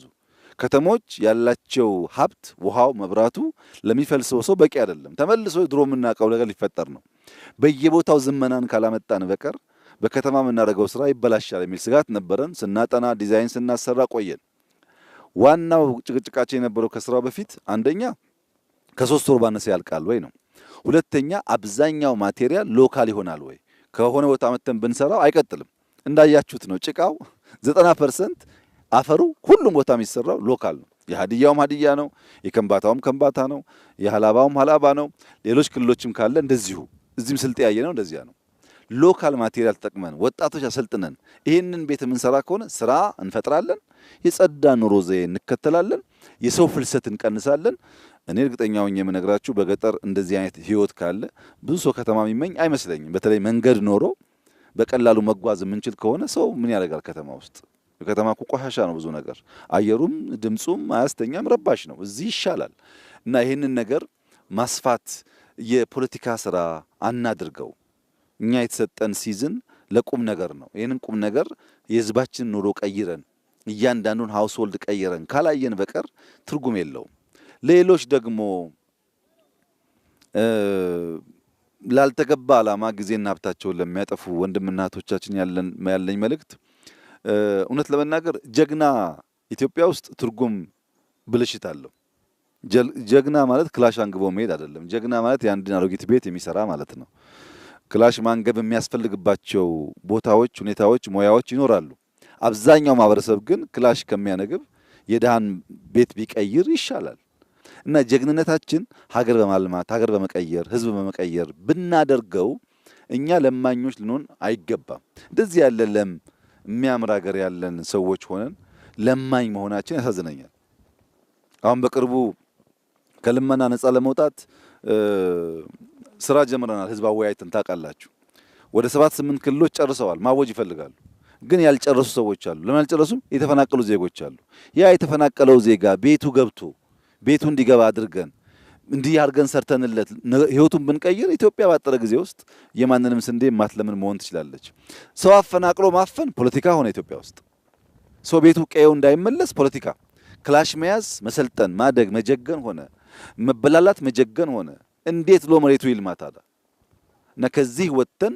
ከተሞች ያላቸው ሀብት ውሃው፣ መብራቱ ለሚፈልሰው ሰው በቂ አይደለም። ተመልሶ ድሮ የምናውቀው ነገር ሊፈጠር ነው። በየቦታው ዝመናን ካላመጣን በቀር በከተማ የምናደርገው ስራ ይበላሻል የሚል ስጋት ነበረን። ስናጠና ዲዛይን ስናሰራ ቆየን። ዋናው ጭቅጭቃችን የነበረው ከስራው በፊት አንደኛ ከ3 ወር ባነሰ ያልቃል ወይ ነው። ሁለተኛ አብዛኛው ማቴሪያል ሎካል ይሆናል ወይ? ከሆነ ቦታ መተን ብንሰራው አይቀጥልም። እንዳያችሁት ነው። ጭቃው 90% አፈሩ ሁሉም ቦታ የሚሰራው ሎካል ነው። የሀዲያውም ሀዲያ ነው፣ የከምባታውም ከምባታ ነው፣ የሀላባውም ሀላባ ነው። ሌሎች ክልሎችም ካለ እንደዚሁ እዚህም ስልጤ ያየ ነው እንደዚያ ነው። ሎካል ማቴሪያል ተጠቅመን ወጣቶች አሰልጥነን ይሄንን ቤት የምንሰራ ከሆነ ስራ እንፈጥራለን፣ የጸዳ ኑሮ ዘዬ እንከተላለን፣ የሰው ፍልሰት እንቀንሳለን። እኔ እርግጠኛ ሆኜ የምነግራችሁ በገጠር እንደዚህ አይነት ህይወት ካለ ብዙ ሰው ከተማ የሚመኝ አይመስለኝም። በተለይ መንገድ ኖሮ በቀላሉ መጓዝ የምንችል ከሆነ ሰው ምን ያደርጋል ከተማ ውስጥ? ከተማ እኮ ቆሻሻ ነው ብዙ ነገር፣ አየሩም ድምጹም አያስተኛም፣ ረባሽ ነው። እዚህ ይሻላል እና ይሄንን ነገር ማስፋት የፖለቲካ ስራ አናድርገው። እኛ የተሰጠን ሲዝን ለቁም ነገር ነው። ይሄንን ቁም ነገር የህዝባችን ኑሮ ቀይረን እያንዳንዱን ሃውስሆልድ ቀይረን ካላየን በቀር ትርጉም የለውም። ሌሎች ደግሞ ላልተገባ ዓላማ ጊዜና ሀብታቸውን ለሚያጠፉ ወንድምና እህቶቻችን ያለኝ መልእክት እውነት ለመናገር ጀግና ኢትዮጵያ ውስጥ ትርጉም ብልሽት አለው። ጀግና ማለት ክላሽ አንግቦ መሄድ አይደለም። ጀግና ማለት የአንድን አሮጊት ቤት የሚሰራ ማለት ነው። ክላሽ ማንገብ የሚያስፈልግባቸው ቦታዎች፣ ሁኔታዎች፣ ሙያዎች ይኖራሉ። አብዛኛው ማህበረሰብ ግን ክላሽ ከሚያነግብ የድሃን ቤት ቢቀይር ይሻላል እና ጀግንነታችን ሀገር በማልማት ሀገር በመቀየር ህዝብ በመቀየር ብናደርገው እኛ ለማኞች ልንሆን አይገባም። እንደዚህ ያለ የሚያምር ሀገር ያለን ሰዎች ሆነን ለማኝ መሆናችን ያሳዝነኛል። አሁን በቅርቡ ከልመና ነፃ ለመውጣት ስራ ጀምረናል። ህዝብ አወያይተን ታውቃላችሁ። ወደ 7-8 ክልሎች ጨርሰዋል። ማወጅ ይፈልጋሉ፣ ግን ያልጨረሱ ሰዎች አሉ። ለምን ያልጨረሱም? የተፈናቀሉ ዜጎች አሉ። ያ የተፈናቀለው ዜጋ ቤቱ ገብቶ ቤቱ እንዲገባ አድርገን እንዲህ አድርገን ሰርተንለት ህይወቱን ብንቀይር ኢትዮጵያ ባጠረ ጊዜ ውስጥ የማንንም ስንዴ ማትለምን መሆን ትችላለች። ሰው አፈናቅሎ ማፈን ፖለቲካ ሆነ ኢትዮጵያ ውስጥ። ሰው ቤቱ ቀየው እንዳይመለስ ፖለቲካ፣ ክላሽ መያዝ፣ መሰልጠን፣ ማደግ፣ መጀገን ሆነ፣ መበላላት፣ መጀገን ሆነ። እንዴት ሎ መሬቱ ይልማታል? እና ከዚህ ወጥተን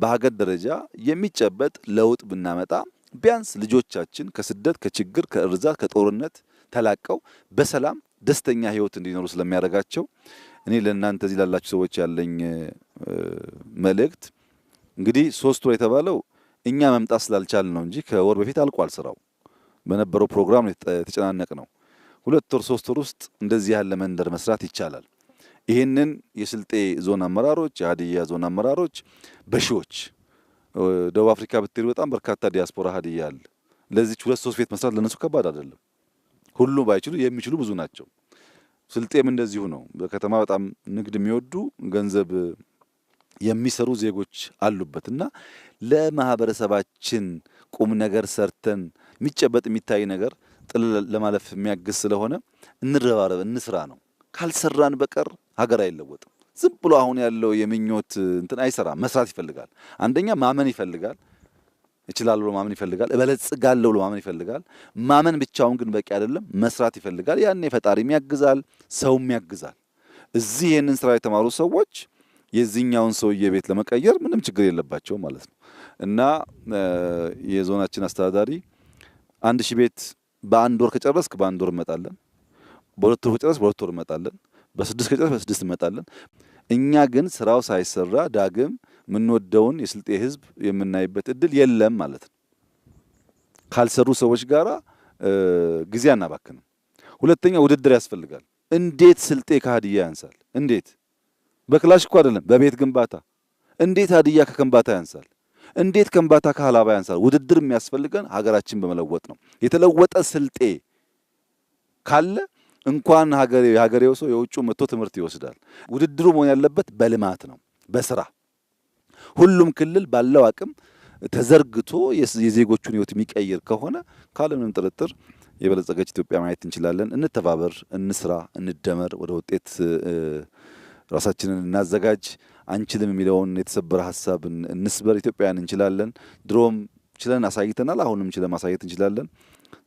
በሀገር ደረጃ የሚጨበጥ ለውጥ ብናመጣ ቢያንስ ልጆቻችን ከስደት፣ ከችግር፣ ከእርዛት፣ ከጦርነት ተላቀው በሰላም ደስተኛ ህይወት እንዲኖሩ ስለሚያደርጋቸው እኔ ለእናንተ እዚህ ላላችሁ ሰዎች ያለኝ መልእክት እንግዲህ 3 ወር የተባለው እኛ መምጣት ስላልቻልን ነው እንጂ ከወር በፊት አልቋል ስራው። በነበረው ፕሮግራም የተጨናነቅ ነው። 2 ወር 3 ወር ውስጥ እንደዚህ ያለ መንደር መስራት ይቻላል። ይህንን የስልጤ ዞን አመራሮች፣ የሀዲያ ዞን አመራሮች በሺዎች ደቡብ አፍሪካ ብትሄዱ በጣም በርካታ ዲያስፖራ ሀዲያ አለ። ለዚህ 2-3 ቤት መስራት ለነሱ ከባድ አይደለም። ሁሉ ባይችሉ የሚችሉ ብዙ ናቸው። ስልጤም እንደዚሁ ነው። በከተማ በጣም ንግድ የሚወዱ ገንዘብ የሚሰሩ ዜጎች አሉበትና ለማህበረሰባችን ቁም ነገር ሰርተን የሚጨበጥ የሚታይ ነገር ጥል ለማለፍ የሚያግዝ ስለሆነ እንረባረብ፣ እንስራ ነው። ካልሰራን በቀር ሀገር አይለወጥም። ዝም ብሎ አሁን ያለው የምኞት እንትን አይሰራም። መስራት ይፈልጋል። አንደኛ ማመን ይፈልጋል። እችላለሁ ብሎ ማመን ይፈልጋል። እበለጽጋለሁ ብሎ ማመን ይፈልጋል። ማመን ብቻውን ግን በቂ አይደለም። መስራት ይፈልጋል። ያኔ ፈጣሪም ያግዛል፣ ሰውም ያግዛል። እዚህ ይህንን ስራ የተማሩ ሰዎች የዚህኛውን ሰውዬ ቤት ለመቀየር ምንም ችግር የለባቸውም ማለት ነው እና የዞናችን አስተዳዳሪ 1000 ቤት በ1 ወር ከጨረስክ በ1 ወር እንመጣለን፣ በ2 ወር ከጨረስክ በ2 ወር እንመጣለን፣ በ6 ከጨረስክ በ6 እንመጣለን። እኛ ግን ስራው ሳይሰራ ዳግም የምንወደውን የስልጤ ህዝብ የምናይበት እድል የለም ማለት ነው። ካልሰሩ ሰዎች ጋራ ጊዜ አናባክንም። ሁለተኛ ውድድር ያስፈልጋል። እንዴት ስልጤ ከሀዲያ ያንሳል? እንዴት በክላሽ እኮ አይደለም፣ በቤት ግንባታ እንዴት ሀዲያ ከከምባታ ያንሳል? እንዴት ከምባታ ከሀላባ ያንሳል? ውድድር የሚያስፈልገን ሀገራችን በመለወጥ ነው። የተለወጠ ስልጤ ካለ እንኳን ሀገሬው ሰው የውጭው መጥቶ ትምህርት ይወስዳል። ውድድሩ መሆን ያለበት በልማት ነው፣ በስራ ሁሉም ክልል ባለው አቅም ተዘርግቶ የዜጎቹን ህይወት የሚቀይር ከሆነ ካለምንም ጥርጥር የበለጸገች ኢትዮጵያ ማየት እንችላለን። እንተባበር፣ እንስራ፣ እንደመር፣ ወደ ውጤት ራሳችንን እናዘጋጅ። አንችልም የሚለውን የተሰበረ ሐሳብ እንስበር። ኢትዮጵያውያን እንችላለን። ድሮም ችለን አሳይተናል። አሁንም ችለን ማሳየት እንችላለን።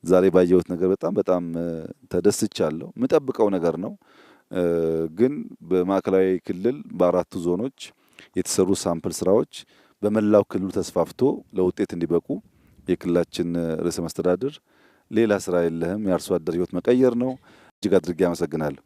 ዛሬ ባየሁት ነገር በጣም ተደስቻለሁ። የምጠብቀው ነገር ነው። ግን በማዕከላዊ ክልል በ4ቱ ዞኖች የተሰሩ ሳምፕል ስራዎች በመላው ክልሉ ተስፋፍቶ ለውጤት እንዲበቁ የክልላችን ርዕሰ መስተዳድር ሌላ ስራ የለህም የአርሶ አደር ህይወት መቀየር ነው። እጅግ አድርጌ አመሰግናለሁ።